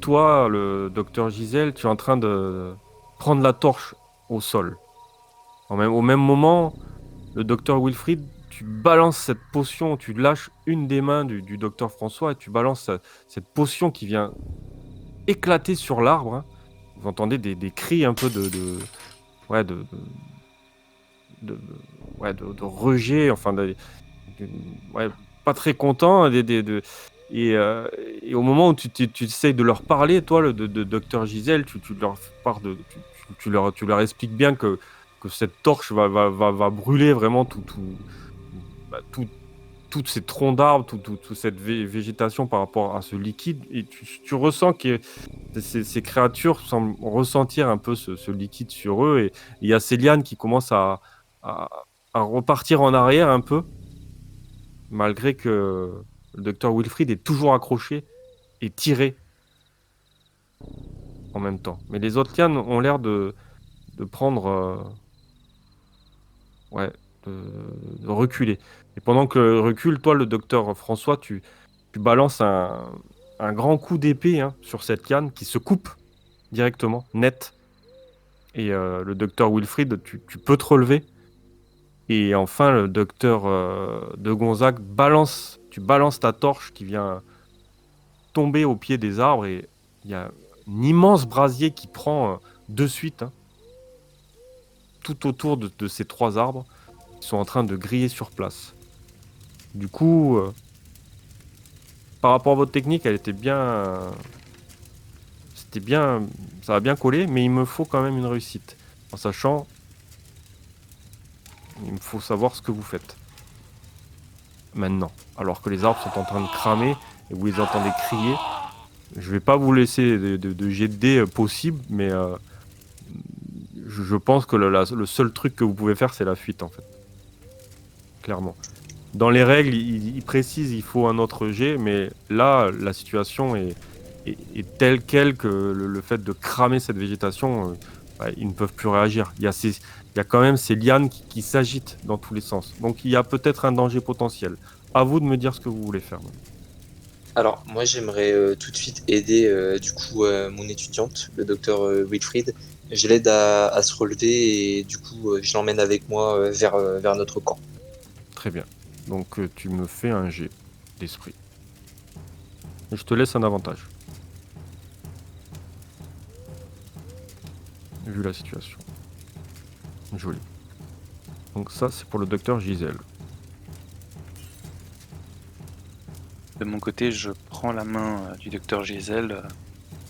toi, le docteur Gisèle, tu es en train de prendre la torche au sol. Au même moment, le docteur Wilfried, tu balances cette potion, tu lâches une des mains du docteur François et tu balances cette potion qui vient éclater sur l'arbre, hein. Vous entendez des cris un peu ouais, de, ouais, de rejet, enfin, ouais, pas très content. Et au moment où tu essayes de leur parler, toi, de docteur Gisèle, tu leur parles tu leur expliques bien que cette torche va brûler vraiment bah, toutes ces troncs d'arbres, toute cette végétation par rapport à ce liquide. Et tu ressens que ces créatures semblent ressentir un peu ce liquide sur eux. Et il y a ces lianes qui commencent à, à repartir en arrière un peu, malgré que le docteur Wilfried est toujours accroché et tiré en même temps. Mais les autres lianes ont l'air de prendre... ouais, de reculer. Et pendant que recule, toi, le docteur François, Tu balances un grand coup d'épée hein, sur cette liane qui se coupe directement, net. Et le docteur Wilfried, tu peux te relever. Et enfin, le docteur de Gonzague tu balances ta torche qui vient tomber au pied des arbres et il y a un immense brasier qui prend de suite hein, tout autour de ces 3 arbres qui sont en train de griller sur place. Du coup, par rapport à votre technique, elle était bien... C'était bien... Ça a bien collé, mais il me faut quand même une réussite. En sachant... Il me faut savoir ce que vous faites. Maintenant. Alors que les arbres sont en train de cramer et vous les entendez crier. Je vais pas vous laisser de jet de dés possible, mais je pense que le seul truc que vous pouvez faire, c'est la fuite, en fait. Clairement. Dans les règles, il précise il faut un autre jet, mais là, la situation est telle quelle que le fait de cramer cette végétation, ils ne peuvent plus réagir. Il y a quand même ces lianes qui s'agitent dans tous les sens. Donc il y a peut-être un danger potentiel. À vous de me dire ce que vous voulez faire. Alors, moi, j'aimerais tout de suite aider du coup mon étudiante, le docteur Wilfried. Je l'aide à se relever et du coup, je l'emmène avec moi vers notre camp. Très bien. Donc tu me fais un jet d'esprit. Et je te laisse un avantage. Vu la situation. Joli. Donc ça, c'est pour le docteur Gisèle. De mon côté, je prends la main du docteur Gisèle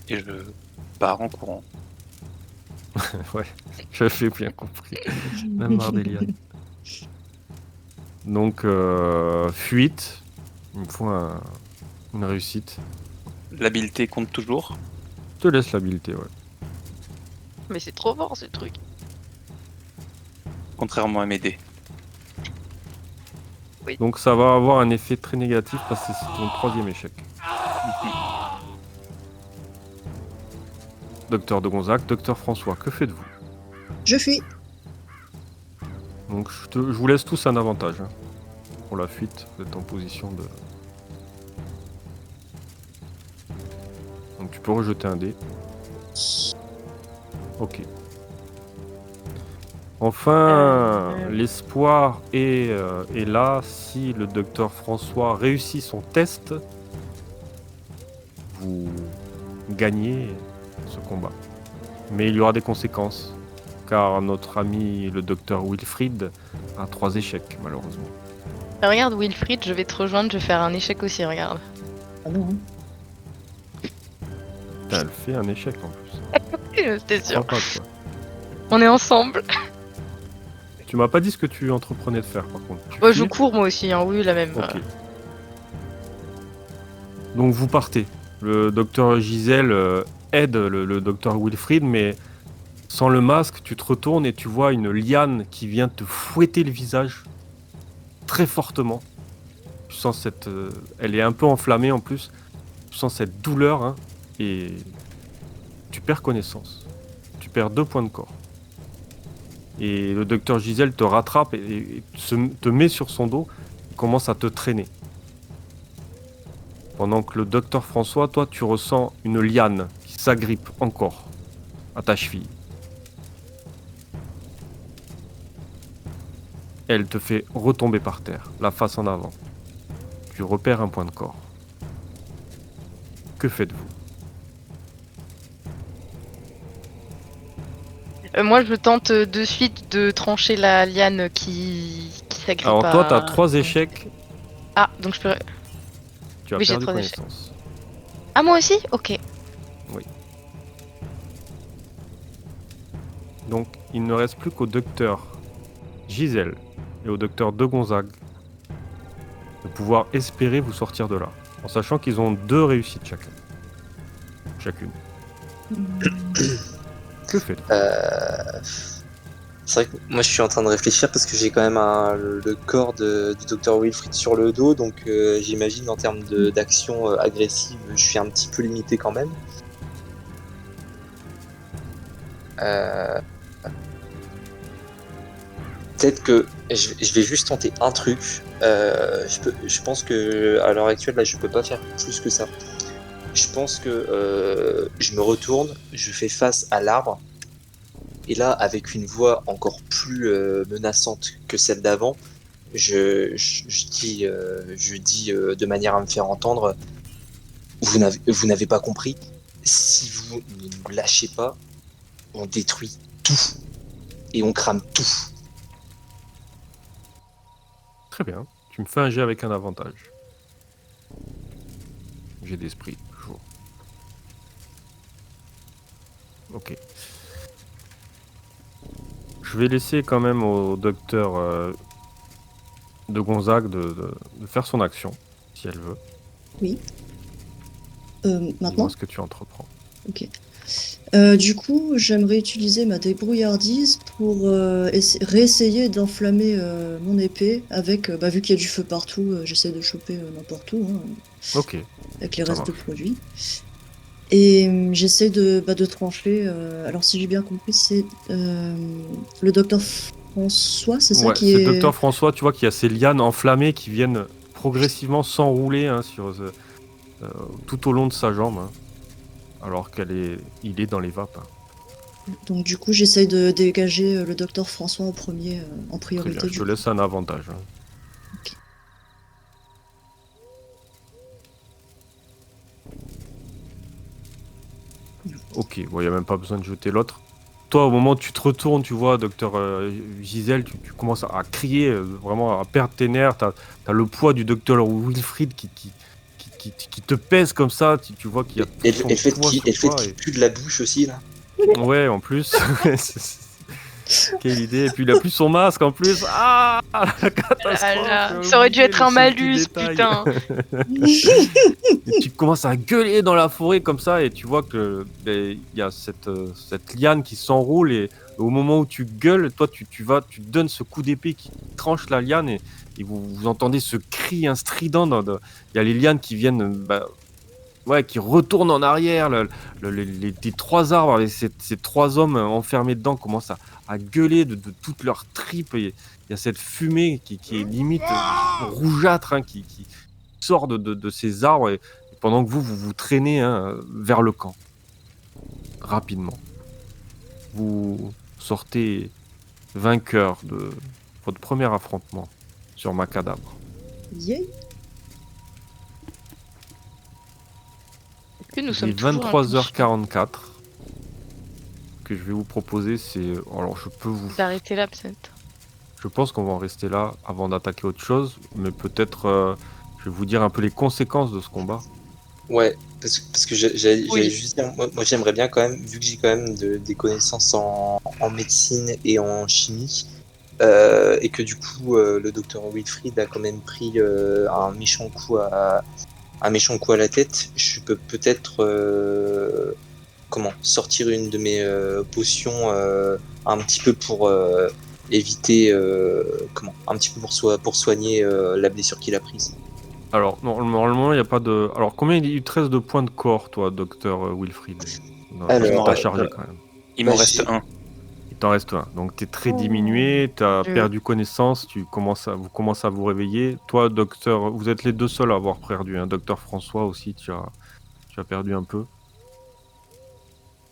et je pars en courant. Ouais, j'avais bien compris. Même Mardéliane. Donc, fuite. Il me faut une réussite. L'habileté compte toujours. Je te laisse l'habileté, ouais. Mais c'est trop fort ce truc. Contrairement à mes dés. Donc ça va avoir un effet très négatif parce que c'est ton 3e échec. Docteur de Gonzague, docteur François, que faites-vous? Je fuis. Donc je vous laisse tous un avantage. Hein. Pour la fuite, vous êtes en position de... Donc tu peux rejeter un dé. Ok. Enfin, l'espoir est là. Si le docteur François réussit son test, vous gagnez ce combat. Mais il y aura des conséquences, car notre ami le docteur Wilfried a 3 échecs, malheureusement. Regarde Wilfried, je vais te rejoindre, je vais faire un échec aussi, regarde. Ah non. Putain, elle fait un échec en plus. C'était sûr. Sympa, quoi. On est ensemble. Tu m'as pas dit ce que tu entreprenais de faire, par contre. Tu Moi, je fuis cours moi aussi, hein, oui, la même. Ok. Donc vous partez. Le docteur Gisèle aide le docteur Wilfried, mais sans le masque, tu te retournes et tu vois une liane qui vient te fouetter le visage très fortement. Tu sens cette... elle est un peu enflammée en plus. Tu sens cette douleur hein, et tu perds connaissance. Tu perds 2 points de corps. Et le docteur Gisèle te rattrape et te met sur son dos et commence à te traîner. Pendant que le docteur François, toi, tu ressens une liane qui s'agrippe encore à ta cheville. Elle te fait retomber par terre, la face en avant. Tu repères un point de corps. Que faites-vous? Moi, je tente de suite de trancher la liane qui s'agrippe. Alors toi, tu as 3 échecs, Ah, donc je peux. tu as Oui, j'ai perdu 3 connaissance. Ah, moi aussi? Ok. Donc, il ne reste plus qu'au docteur Gisèle et au docteur de Gonzague de pouvoir espérer vous sortir de là, en sachant qu'ils ont 2 réussites chacune. Que faites-vous? C'est vrai que moi je suis en train de réfléchir parce que j'ai quand même le corps du docteur Wilfried sur le dos, donc j'imagine en termes d'action agressive, je suis un petit peu limité quand même. Peut-être que je vais juste tenter un truc. Je pense que à l'heure actuelle, là, je peux pas faire plus que ça. Je pense que je me retourne, je fais face à l'arbre, et là, avec une voix encore plus menaçante que celle d'avant, je dis de manière à me faire entendre, vous n'avez pas compris. Si vous ne nous lâchez pas, on détruit tout et on crame tout. Très bien. Tu me fais un jet avec un avantage. Jet d'esprit, toujours. Ok. Je vais laisser quand même au docteur de Gonzague de faire son action, si elle veut. Oui. Dis-moi Maintenant? ce que tu entreprends. Ok. Du coup, j'aimerais utiliser ma débrouillardise pour réessayer d'enflammer mon épée avec, vu qu'il y a du feu partout, j'essaie de choper n'importe où, hein, Ok, avec les ça restes de marche. produits. Et j'essaie de trancher. Alors, si j'ai bien compris, c'est le docteur François, c'est ça Ouais, qui c'est est. docteur François, tu vois qu'il y a ces lianes enflammées qui viennent progressivement s'enrouler tout au long de sa jambe, hein, alors il est dans les vapes. Hein. Donc, du coup, j'essaie de dégager le docteur François en premier, en Très bien, priorité, je du te coup. laisse un avantage. Hein. Ok. Ok, bon, il n'y a même pas besoin de jeter l'autre. Toi, au moment où tu te retournes, tu vois, docteur Gisèle, tu commences à crier, vraiment à perdre tes nerfs. T'as le poids du docteur Wilfried qui te pèse comme ça. Tu vois qu'il y a tout Et son le fait poids qu'il sur toi. pue de la bouche aussi, là. Ouais, en plus. Quelle idée. Et puis il a plus son masque en plus. Ah, la catastrophe. J'ai Ça aurait dû oublié être le un seul petit malus, détail. putain. Et tu commences à gueuler dans la forêt comme ça et tu vois que il y a cette liane qui s'enroule et au moment où tu gueules, toi tu te donnes ce coup d'épée qui tranche la liane et vous entendez ce cri strident. Il y a les lianes qui viennent, ouais, qui retournent en arrière. Les trois arbres, et ces trois hommes enfermés dedans commencent à gueuler de toutes leurs tripes. Et il y a cette fumée qui est limite rougeâtre, hein, qui sort de ces arbres. Et pendant que vous traînez, hein, vers le camp, rapidement. Vous sortez vainqueur de votre premier affrontement sur Macadabre. Yeah. Est-ce que nous Il est sommes toujours inconscients 23h44. Ce que je vais vous proposer, c'est... Alors, d'arrêter là, peut-être? Je pense qu'on va en rester là avant d'attaquer autre chose, mais peut-être je vais vous dire un peu les conséquences de ce combat. Ouais, parce que j'allais Oui. juste dire, moi j'aimerais bien quand même, vu que j'ai quand même des connaissances en médecine et en chimie, et que du coup le docteur Wilfried a quand même pris un méchant coup à la tête, je peux peut-être sortir une de mes potions un petit peu pour éviter un petit peu pour soigner la blessure qu'il a prise. Alors, normalement, il n'y a pas de... Alors, combien il te reste de points de corps, toi, docteur Wilfried? Parce que Alors, t'as chargé quand même. Il bah, m'en reste un. Il t'en reste un. Donc, t'es très Oh. diminué, t'as Je- perdu connaissance, vous commencez à vous réveiller. Toi, docteur, vous êtes les deux seuls à avoir perdu. Hein. Docteur François aussi, tu as perdu un peu.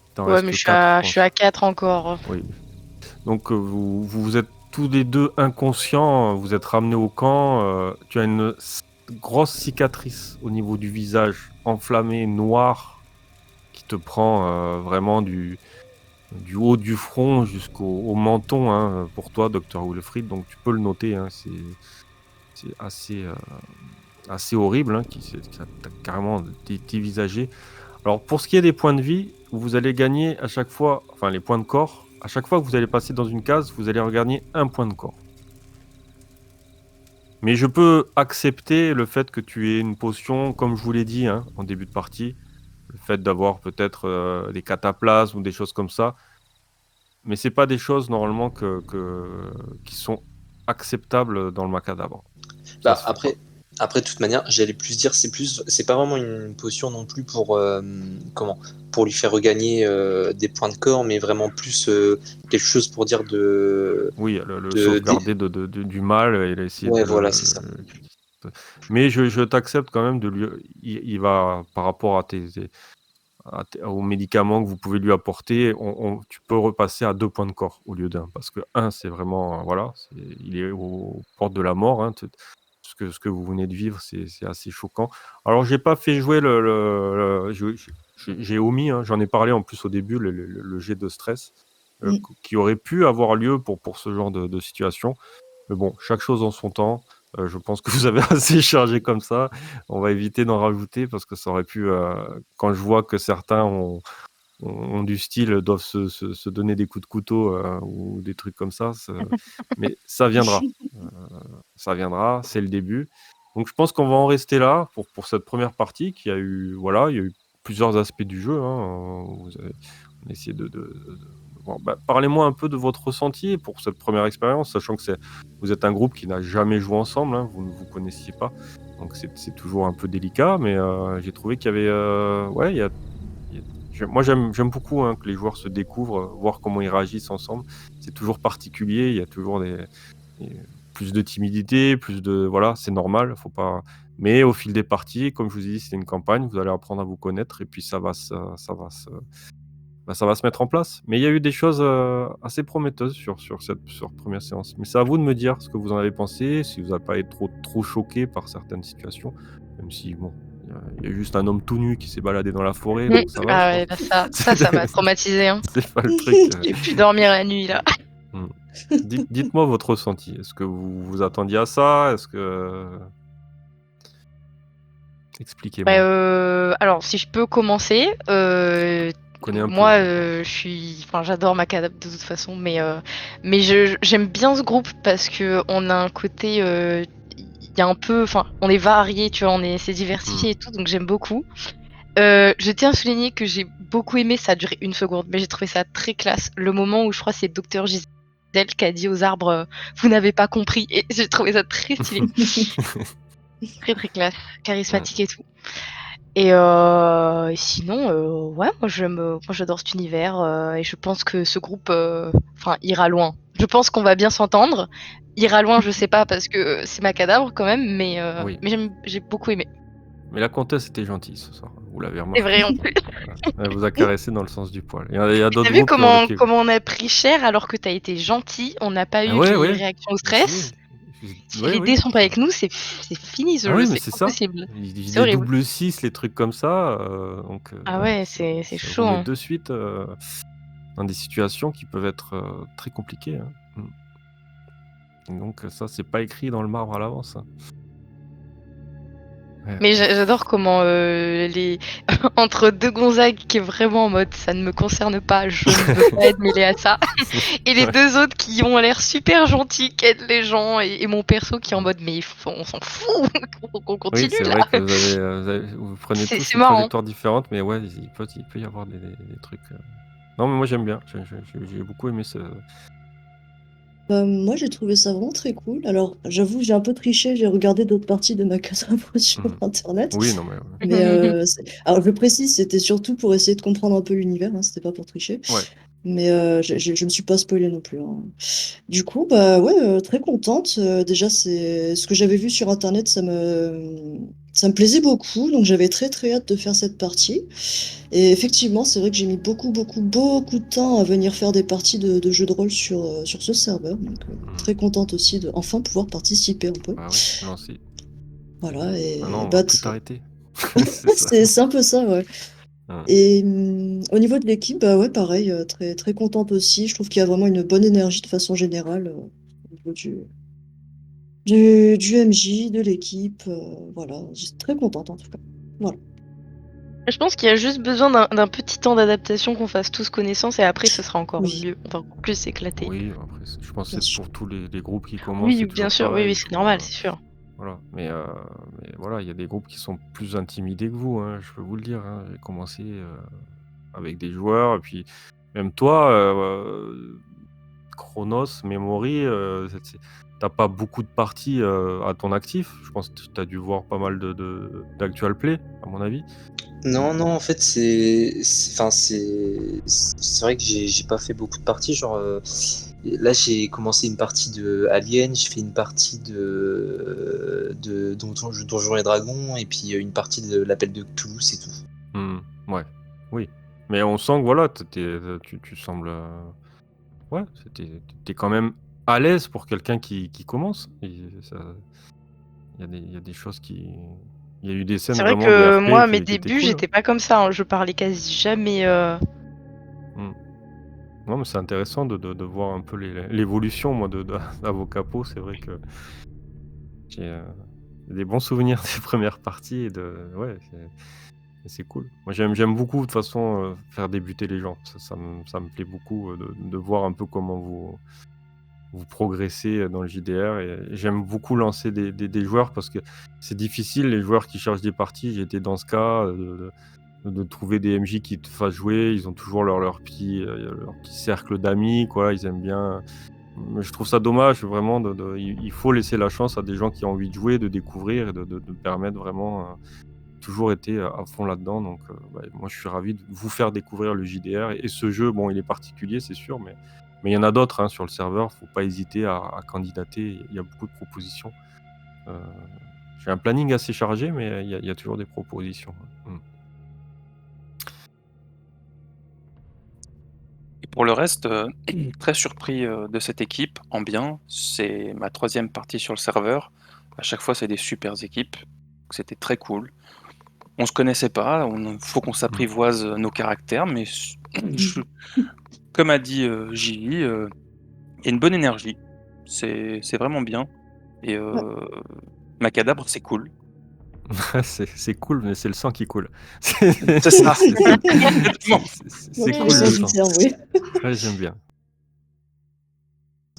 Il t'en Ouais, reste mais je suis 4, à, je suis à 4 encore. Oui. Donc vous êtes tous les deux inconscients, vous êtes ramenés au camp, tu as une grosse cicatrice au niveau du visage, enflammée, noire, qui te prend vraiment du haut du front jusqu'au menton, hein, pour toi, docteur Wilfried, donc tu peux le noter, hein, c'est assez horrible, hein, ça t'a carrément dévisagé. Alors, pour ce qui est des points de vie, vous allez gagner à chaque fois, enfin les points de corps, à chaque fois que vous allez passer dans une case, vous allez regagner un point de corps. Mais je peux accepter le fait que tu aies une potion, comme je vous l'ai dit, hein, en début de partie, le fait d'avoir peut-être des cataplasmes ou des choses comme ça. Mais c'est pas des choses normalement qui sont acceptables dans le macadabre. Ça bah se fait après, pas. Après, de toute manière, j'allais plus dire, c'est pas vraiment une potion non plus pour lui faire regagner des points de corps, mais vraiment plus quelque chose pour dire Oui, le de, des- sauvegarder du mal et essayer ouais, de voilà, c'est ça. mais je t'accepte quand même de lui il va par rapport aux médicaments que vous pouvez lui apporter, tu peux repasser à 2 points de corps au lieu d'1 parce que 1 c'est vraiment, voilà, il est aux portes de la mort, hein, ce que vous venez de vivre, c'est assez choquant. Alors j'ai pas fait jouer j'ai omis, hein, j'en ai parlé en plus au début, le jet de stress, Mm. qui aurait pu avoir lieu pour ce genre de situation. Mais bon, chaque chose en son temps. Je pense que vous avez assez chargé comme ça. On va éviter d'en rajouter parce que ça aurait pu, quand je vois que certains ont du style, doivent se donner des coups de couteau, ou des trucs comme ça, mais ça viendra, c'est le début. Donc je pense qu'on va en rester là pour cette première partie qui a eu voilà, il y a eu plusieurs aspects du jeu, hein, on a essayé bon, bah, parlez-moi un peu de votre ressenti pour cette première expérience, sachant que vous êtes un groupe qui n'a jamais joué ensemble, hein, vous ne vous connaissiez pas, donc c'est toujours un peu délicat, mais j'ai trouvé qu'il y avait, ouais, moi j'aime beaucoup, hein, que les joueurs se découvrent, voir comment ils réagissent ensemble. C'est toujours particulier, il y a toujours des plus de timidité, plus de voilà, c'est normal, faut pas mais au fil des parties, comme je vous ai dit, c'est une campagne, vous allez apprendre à vous connaître et puis ça va se mettre en place. Mais il y a eu des choses, assez prometteuses sur première séance. Mais c'est à vous de me dire ce que vous en avez pensé, si vous n'avez pas été trop choqués par certaines situations, même si bon, il y a juste un homme tout nu qui s'est baladé dans la forêt, donc ça va, je Ah pense. ouais, là, ça m'a traumatisé, hein. C'est pas le truc, J'ai pu dormir la nuit, là. mmh. Dites-moi votre ressenti. Est-ce que vous vous attendiez à ça? Est-ce que Ouais, expliquez-moi. alors si je peux commencer, Connais un peu, moi, d'accord. j'adore Macadam de toute façon, mais j'aime bien ce groupe parce qu'on a un côté, il y a un peu, enfin, on est varié, tu vois, c'est diversifié et Mmh. tout, donc j'aime beaucoup. Je tiens à souligner que j'ai beaucoup aimé, ça a duré 1 seconde, mais j'ai trouvé ça très classe. Le moment où je crois c'est Docteur Gisèle qui a dit aux arbres, «Vous n'avez pas compris» et j'ai trouvé ça très stylé, très, très classe, Mmh. charismatique et tout. Et sinon, ouais, moi j'adore cet univers, et je pense que ce groupe, ira loin. Je pense qu'on va bien s'entendre. Ira loin, je sais pas parce que c'est Macadambre quand même, Oui, mais j'ai beaucoup aimé. mais la comtesse était gentille ce soir, vous l'avez C'est remarqué. vrai en plus. Voilà. Elle vous a caressé dans le sens du poil. Il y a Et tu d'autres vu groupes qui ont le qui comment on a pris cher alors que tu as été gentil? On n'a pas ah eu ouais, les ouais, réactions au je sais, stress. Si ouais, les oui, dés sont pas avec nous, c'est fini ce ah jeu, oui, mais c'est c'est ça. impossible. C'est Les horrible. double 6, les trucs comme ça, donc Ah ouais, ouais, ça c'est ça vous chaud, met hein. de suite, dans des situations qui peuvent être, très compliquées, hein. Donc ça, c'est pas écrit dans le marbre à l'avance, hein. Ouais. Mais j'adore comment, les entre 2 Gonzague qui est vraiment en mode: «Ça ne me concerne pas, je ne veux pas être mêlé à ça» et les Ouais. 2 autres qui ont l'air super gentils, qui aident les gens et mon perso qui est en Mmh. mode: «Mais on s'en fout, qu'on Oui, continue c'est là». vrai que vous prenez tous C'est une marrant. trajectoire différente, mais ouais, il peut y avoir des trucs, non, mais moi j'aime bien. J'ai beaucoup aimé ce Moi, j'ai trouvé ça vraiment très cool. Alors, j'avoue, j'ai un peu triché, j'ai regardé d'autres parties de Macadam sur mmh. internet. Oui, non, mais ouais. Mais alors, je précise, c'était surtout pour essayer de comprendre un peu l'univers, hein, c'était pas pour tricher. Ouais. Mais je me suis pas spoilée non plus, hein. Du coup, bah ouais, très contente. Déjà, c'est ce que j'avais vu sur internet, ça me plaisait beaucoup. Donc, j'avais très très hâte de faire cette partie. Et effectivement, c'est vrai que j'ai mis beaucoup, beaucoup, beaucoup de temps à venir faire des parties de jeux de rôle sur ce serveur. Donc, Mmh. très contente aussi de enfin pouvoir participer un peu. Bah oui, moi aussi. Voilà, Maintenant, et on va bah, plus t'arrêter. C'est ça. c'est un peu ça, ouais. Mmh. Et au niveau de l'équipe, bah ouais, pareil, très, très contente aussi. Je trouve qu'il y a vraiment une bonne énergie de façon générale au niveau du MJ, de l'équipe. Voilà, je suis très contente en tout cas. Voilà. Je pense qu'il y a juste besoin d'un petit temps d'adaptation, qu'on fasse tous connaissance et après ce sera encore Oui, mieux. On va encore plus s'éclater. Oui, après, je pense que bien c'est sûr. pour tous les groupes qui commencent, Oui, c'est bien toujours sûr, oui, pareil. oui, Il c'est faut, normal, c'est sûr. voilà. Mais voilà, il y a des groupes qui sont plus intimidés que vous, hein, je peux vous le dire, hein. J'ai commencé, avec des joueurs et puis même toi, Chronos, Memory, t'as pas beaucoup de parties à ton actif. Je pense que tu as dû voir pas mal d'actual play, à mon avis. Non, non, en fait, enfin, c'est vrai que j'ai pas fait beaucoup de parties. Genre, là, j'ai commencé une partie de Alien, j'ai fait une partie de Donjons et Dragons, et puis une partie de l'Appel de Cthulhu, c'est tout. Ouais, oui. Mais on sent que voilà, tu sembles. Ouais, t'es quand même à l'aise pour quelqu'un qui commence. Il y a des choses qui. Il y a eu des scènes C'est vrai vraiment de que moi, RP à mes qui étaient débuts, cool. j'étais pas comme ça, hein. Je parlais quasi jamais. Non, mais c'est intéressant de voir un peu l'évolution, moi, d'Avocat Po. C'est vrai que j'ai des bons souvenirs des premières parties. Ouais, c'est cool. Moi, j'aime beaucoup, de toute façon, faire débuter les gens. Ça me plaît beaucoup de voir un peu comment vous progressez dans le JDR. Et j'aime beaucoup lancer des joueurs parce que c'est difficile, les joueurs qui cherchent des parties. J'étais dans ce cas de trouver des MJ qui te fassent jouer. Ils ont toujours leur petit cercle d'amis, quoi. Ils aiment bien. Mais je trouve ça dommage, vraiment. Il faut laisser la chance à des gens qui ont envie de jouer, de découvrir et de permettre vraiment. Toujours été à fond là-dedans. Donc, moi, je suis ravi de vous faire découvrir le JDR. Et ce jeu, bon, il est particulier, c'est sûr, mais il y en a d'autres sur le serveur. Faut pas hésiter à candidater. Il y a beaucoup de propositions. J'ai un planning assez chargé, mais il y a toujours des propositions. Et pour le reste, très surpris de cette équipe en bien. C'est ma 3e partie sur le serveur. À chaque fois, c'est des super équipes. C'était très cool. On se connaissait pas, faut qu'on s'apprivoise nos caractères, mais comme a dit Gilly, il y a une bonne énergie. C'est vraiment bien. Et Ouais. Macadabre, c'est cool. C'est cool, mais c'est le sang qui coule. C'est ça. Exactement. C'est Dans cool le le sens du sang. terme, oui. Ouais, j'aime bien.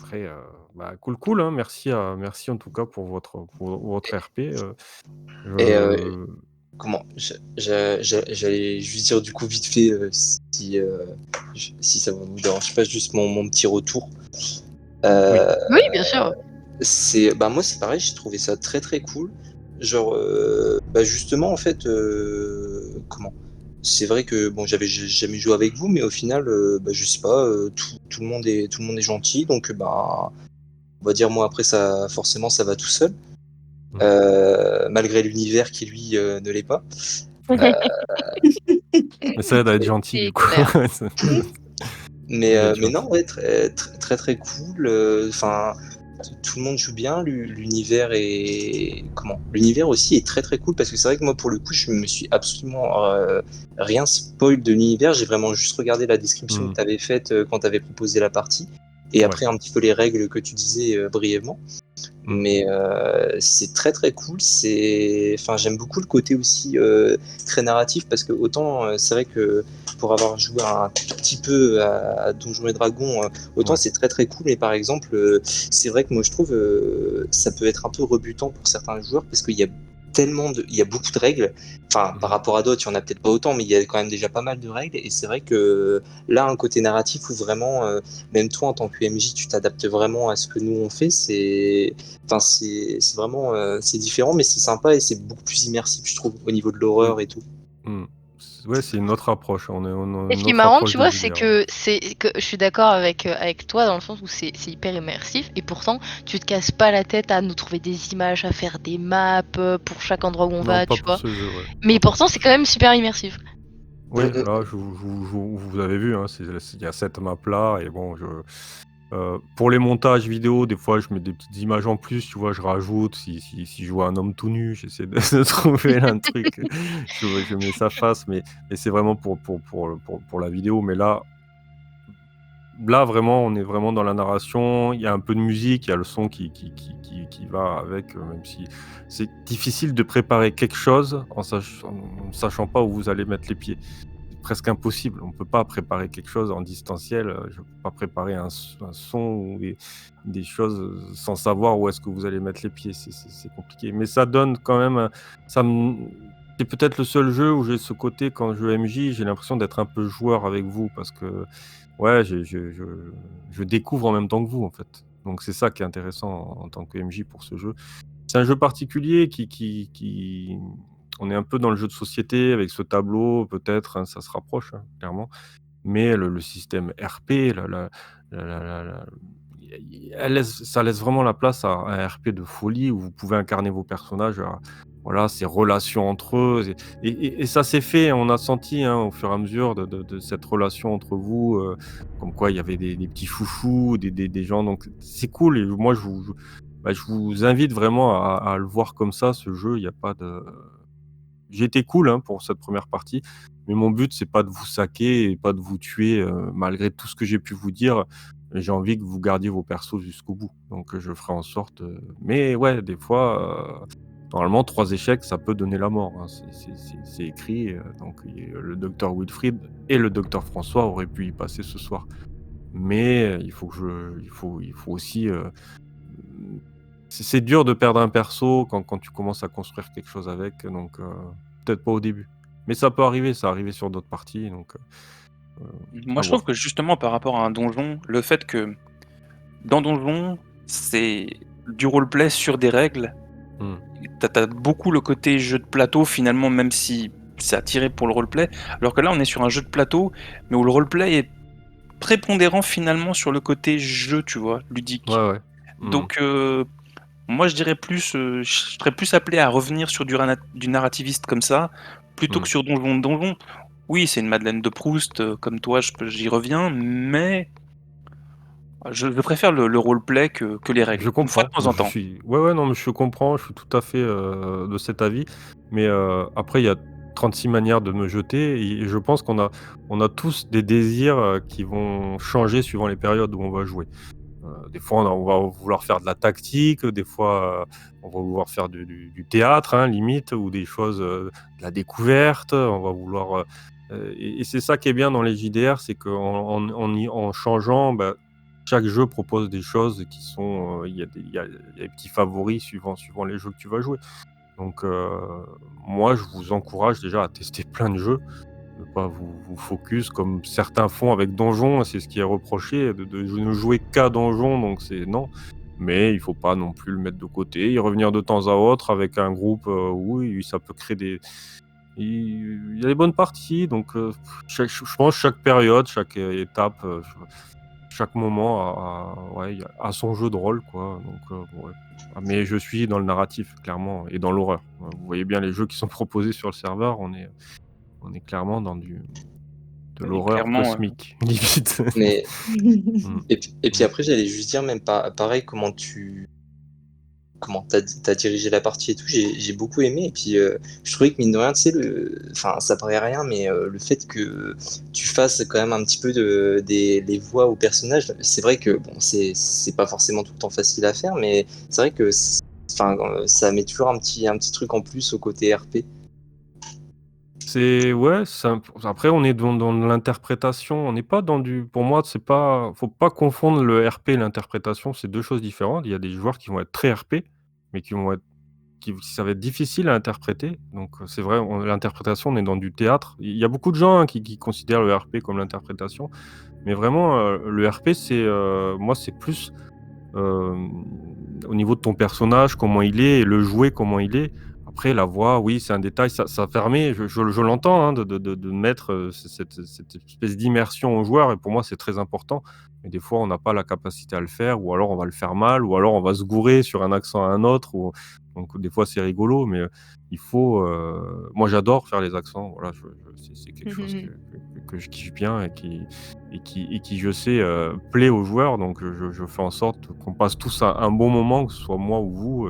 Après, cool, hein. Merci en tout cas pour votre RP. Et Je comment j'allais juste dire du coup vite fait si ça vous dérange pas juste mon petit retour. Oui. Oui, bien sûr. Moi c'est pareil, j'ai trouvé ça très très cool. Genre justement en fait comment c'est vrai que bon j'ai jamais joué avec vous mais au final je sais pas tout le monde est gentil donc on va dire moi après ça forcément ça va tout seul. Malgré l'univers qui lui ne l'est pas. Mais ça aide à être gentil C'est du coup. clair. Mais, Il est mais gentil. non, ouais, très très cool. Enfin, tout le monde joue bien. L'univers est comment? L'univers aussi est très très cool parce que c'est vrai que moi pour le coup je me suis absolument rien spoil de l'univers. J'ai vraiment juste regardé la description que tu avais faite quand tu avais proposé la partie et Ouais. après un petit peu les règles que tu disais brièvement. Mais c'est très très cool. Enfin, j'aime beaucoup le côté aussi très narratif parce que autant c'est vrai que pour avoir joué un tout petit peu à Donjons et Dragons, autant Ouais. c'est très très cool. Mais par exemple, c'est vrai que moi je trouve ça peut être un peu rebutant pour certains joueurs parce qu'il y a il y a beaucoup de règles. Enfin, par rapport à d'autres, il y en a peut-être pas autant, mais il y a quand même déjà pas mal de règles. Et c'est vrai que là, un côté narratif où vraiment, même toi en tant que MJ, tu t'adaptes vraiment à ce que nous on fait, enfin, c'est vraiment c'est différent, mais c'est sympa et c'est beaucoup plus immersif, je trouve, au niveau de Oui. l'horreur et tout. Ouais, c'est une autre approche. On a Et ce une qui est autre marrant, approche tu de vois, c'est JDR. que je suis d'accord avec toi dans le sens où c'est hyper immersif et pourtant tu te casses pas la tête à nous trouver des images, à faire des maps pour chaque endroit où on Non, va, pas tu pour vois. ce jeu, ouais. Mais Pas pour pourtant ce c'est jeu. quand même super immersif. Oui, là, vous avez vu, il y a cette map-là, et bon, pour les montages vidéo, des fois, je mets des petites images en plus, tu vois, je rajoute, si je vois un homme tout nu, j'essaie de, de trouver un truc, je mets sa face, mais c'est vraiment pour la vidéo, mais là, vraiment, on est vraiment dans la narration, il y a un peu de musique, il y a le son qui va avec, même si c'est difficile de préparer quelque chose en ne sachant pas où vous allez mettre les pieds. C'est presque impossible. On ne peut pas préparer quelque chose en distanciel. Je ne peux pas préparer un son ou des choses sans savoir où est-ce que vous allez mettre les pieds. C'est compliqué. Mais ça donne quand même. C'est peut-être le seul jeu où j'ai ce côté, quand je joue MJ, j'ai l'impression d'être un peu joueur avec vous parce que ouais, je découvre en même temps que vous, en fait. Donc c'est ça qui est intéressant en tant que MJ pour ce jeu. C'est un jeu particulier qui on est un peu dans le jeu de société avec ce tableau peut-être, hein, ça se rapproche, hein, clairement. Mais le système RP, la ça laisse vraiment la place à un RP de folie où vous pouvez incarner vos personnages, voilà, ces relations entre eux et ça s'est fait, on a senti, hein, au fur et à mesure de cette relation entre vous, comme quoi il y avait des petits chouchous, des gens donc c'est cool et moi je vous invite vraiment à le voir comme ça, ce jeu, il y a pas de j'ai été cool, hein, pour cette première partie, mais mon but, c'est pas de vous saquer et pas de vous tuer, malgré tout ce que j'ai pu vous dire. J'ai envie que vous gardiez vos persos jusqu'au bout, donc je ferai en sorte, mais ouais, des fois, normalement 3 échecs, ça peut donner la mort, hein. C'est écrit, donc le docteur Wilfried et le docteur François auraient pu y passer ce soir. Mais il faut aussi, c'est dur de perdre un perso quand tu commences à construire quelque chose avec, donc peut-être pas au début. Mais ça peut arriver, ça arrivé sur d'autres parties, donc Moi, à je trouve voir. que justement, par rapport à un donjon, le fait que dans donjon, c'est du roleplay sur des règles. Mmh. T'as beaucoup le côté jeu de plateau finalement, même si c'est attiré pour le roleplay. Alors que là, on est sur un jeu de plateau, mais où le roleplay est prépondérant finalement sur le côté jeu, tu vois, ludique. Ouais, ouais. Mmh. Donc, moi, je dirais plus, je serais plus appelé à revenir sur du narrativiste comme ça, plutôt que Mmh. sur Donjon. Donjon, oui, c'est une Madeleine de Proust, comme toi, j'y reviens, mais je préfère le roleplay que les Je règles. Une fois de comprends, temps en temps. ouais, ouais, non, mais je comprends, je suis tout à fait, de cet avis, mais après il y a 36 manières de me jeter et je pense on a tous des désirs, qui vont changer suivant les périodes où on va jouer. Des fois, on va vouloir faire de la tactique, des fois, on va vouloir faire du théâtre, hein, limite, ou des choses, de la découverte. On va vouloir, et c'est ça qui est bien dans les JDR, c'est en changeant, bah, chaque jeu propose des choses qui sont, il y a des petits favoris suivant les jeux que tu vas jouer. Donc, moi, je vous encourage déjà à tester plein de jeux, ne pas vous focus comme certains font avec Donjon, c'est ce qui est reproché de ne jouer qu'à Donjon, donc c'est non. Mais il faut pas non plus le mettre de côté, y revenir de temps à autre avec un groupe, oui, ça peut créer des il y a des bonnes parties, donc je pense chaque période, chaque étape, chaque moment ouais, a son jeu de rôle, quoi, donc ouais. Ah, mais je suis dans le narratif, clairement et dans l'horreur. Vous voyez bien les jeux qui sont proposés sur le serveur, on est clairement dans de Oui, l'horreur clairement, cosmique, limite. Mais Mmh. et puis Mmh. après, j'allais juste dire même pas pareil comment t'as dirigé la partie et tout, j'ai beaucoup aimé et puis je trouvais que mine de rien, tu sais, enfin ça paraît rien, mais le fait que tu fasses quand même un petit peu les voix aux personnages, c'est vrai que bon, c'est pas forcément tout le temps facile à faire, mais c'est vrai que enfin, ça met toujours un petit truc en plus au côté RP. C'est ouais, c'est un p après on est dans de l'interprétation, on n'est pas dans du pour moi, c'est pas faut pas confondre le RP et l'interprétation, c'est 2 choses différentes. Il y a des joueurs qui vont être très RP, mais qui vont être qui ça va être difficile à interpréter, donc c'est vrai, l'interprétation, on est dans du théâtre. Il y a beaucoup de gens, hein, qui considèrent le RP comme l'interprétation, mais vraiment, le RP, c'est, moi, c'est plus, hem, au niveau de ton personnage, comment il est et le jouer, comment il est. Après la voix, oui, c'est un détail, ça permet, je l'entends, hein, de mettre, cette espèce d'immersion au joueur et pour moi, c'est très important. Mais des fois, on n'a pas la capacité à le faire ou alors on va le faire mal ou alors on va se gourer sur un accent à un autre ou donc des fois, c'est rigolo, mais il faut, moi, j'adore faire les accents, voilà, c'est quelque chose que je kiffe bien et qui je sais, plaît aux joueurs donc je fais en sorte qu'on passe tous un bon moment, que ce soit moi ou vous,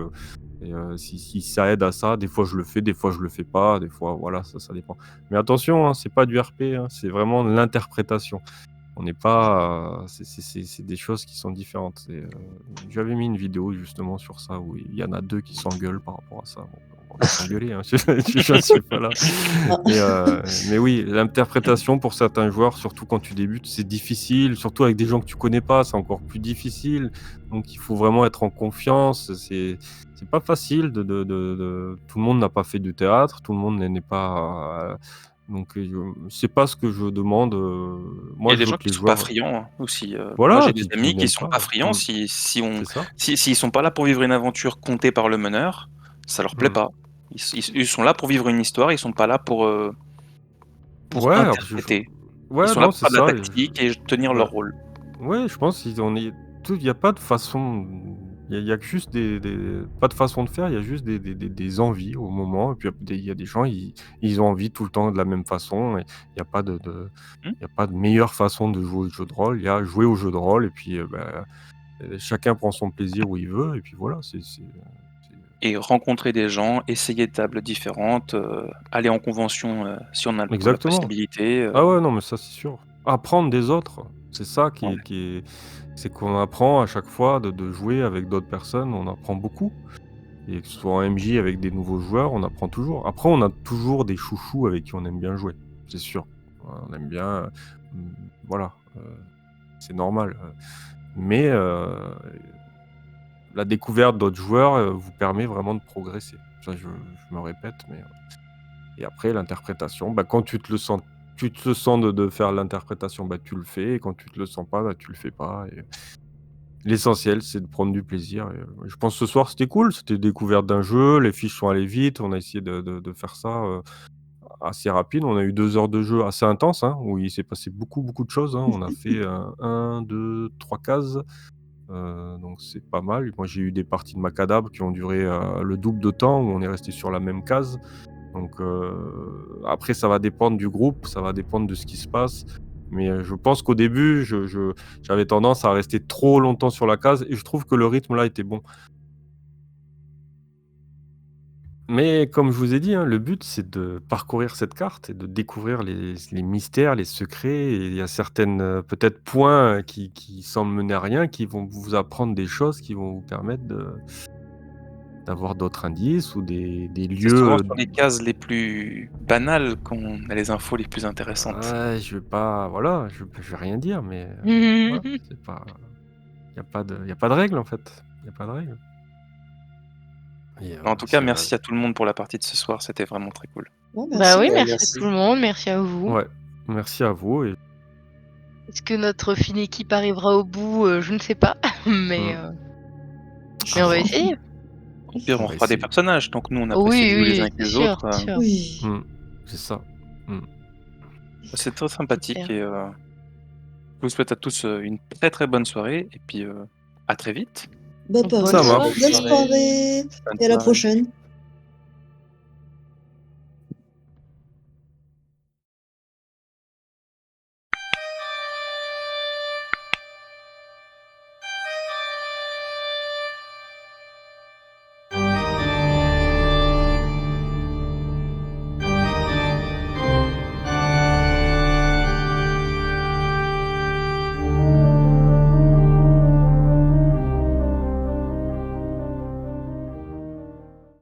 et si ça aide à ça, des fois je le fais, des fois je le fais pas, des fois voilà, ça dépend. Mais attention, hein, c'est pas du RP, hein, c'est vraiment de l'interprétation. On n'est pas, c'est des choses qui sont différentes. J'avais mis une vidéo justement sur ça où il y en a 2 qui s'engueulent par rapport à ça. Bon, on va s'engueuler, hein, je suis pas là. Ah. Mais oui, l'interprétation pour certains joueurs, surtout quand tu débutes, c'est difficile, surtout avec des gens que tu connais pas, c'est encore plus difficile. Donc il faut vraiment être en confiance. C'est pas facile tout le monde n'a pas fait du théâtre, tout le monde n'est pas, Donc c'est pas ce que je demande. Il y Moi, a je des veux gens que qui les sont pas joueurs friands, hein, aussi. Moi, voilà, j'ai des qui amis qui n'aiment sont pas. pas friands. Si C'est ça. s'ils sont pas là pour vivre une aventure contée par le meneur, ça leur plaît Mmh. pas. Ils sont là pour vivre une histoire, ils sont pas là pour Ouais, alors interpréter. Ils ouais, sont là non, pour c'est faire de la ça. tactique et tenir Ouais. leur rôle. Ouais, je pense qu'ils on est tout il y a pas de façon, il y a que juste des pas de façon de faire, il y a juste des envies au moment et puis il y a des gens, ils ont envie tout le temps de la même façon et il y a pas Mmh. il y a pas de meilleure façon de jouer au jeu de rôle. Il y a jouer au jeu de rôle et puis, chacun prend son plaisir où il veut et puis voilà, c'est Et rencontrer des gens, essayer de tables différentes, aller en convention, si on a la exactement. possibilité, Ah ouais, non, mais ça, c'est sûr. Apprendre des autres, c'est ça ouais. c'est qu'on apprend à chaque fois de jouer avec d'autres personnes, on apprend beaucoup et que ce soit en MJ avec des nouveaux joueurs, on apprend toujours. Après, on a toujours des chouchous avec qui on aime bien jouer, c'est sûr. On aime bien, mmh, voilà, c'est normal, mais la découverte d'autres joueurs, vous permet vraiment de progresser. Ça, je me répète, mais et après l'interprétation, bah, quand tu te sens de faire l'interprétation, bah, tu le fais et quand tu te le sens pas, bah, tu le fais pas et l'essentiel, c'est de prendre du plaisir et je pense ce soir, c'était cool, c'était découverte d'un jeu, les fiches sont allées vite, on a essayé de faire ça, assez rapide. On a eu 2 heures de jeu assez intenses, hein, où il s'est passé beaucoup, beaucoup de choses, hein. On a fait, 1, 2, 3 cases, donc c'est pas mal. Moi, j'ai eu des parties de Macadabre qui ont duré, le double de temps, où on est resté sur la même case. Donc après ça va dépendre du groupe, ça va dépendre de ce qui se passe. Mais je pense qu'au début, j'avais tendance à rester trop longtemps sur la case et je trouve que le rythme là était bon. Mais comme je vous ai dit, hein, le but c'est de parcourir cette carte et de découvrir les mystères, les secrets et il y a certaines, peut-être points qui semblent mener à rien, qui vont vous apprendre des choses qui vont vous permettre d'avoir d'autres indices ou des C'est souvent lieux. sur les cases les plus banales qu'on a les infos les plus intéressantes. Je vais pas voilà, je vais rien dire, mais voilà, c'est pas il y a pas de règle, en fait. Il y a pas de règle et En tout cas, c'est merci à tout le monde pour la partie de ce soir, c'était vraiment très cool. Bon, Bah merci. oui, merci à Merci. tout le monde, merci à vous. ouais, merci à vous et Est-ce que notre fine équipe arrivera au bout? Je ne sais pas, mais, mmh, heu, à mais on va voir. essayer. Au pire, On on va refera des essayer. personnages, donc nous on apprécie de Oui, jouer les uns oui, avec c'est les sûr, autres, c'est sûr. Oui. Mmh, c'est ça. Mmh. c'est très sympathique Super. et je vous souhaite à tous, une très, très bonne soirée et puis, à très vite. Bah Bonne Ça pareil. marche. Bonne Bonne soirée. soirée. soirée Bonne et à la soirée. prochaine.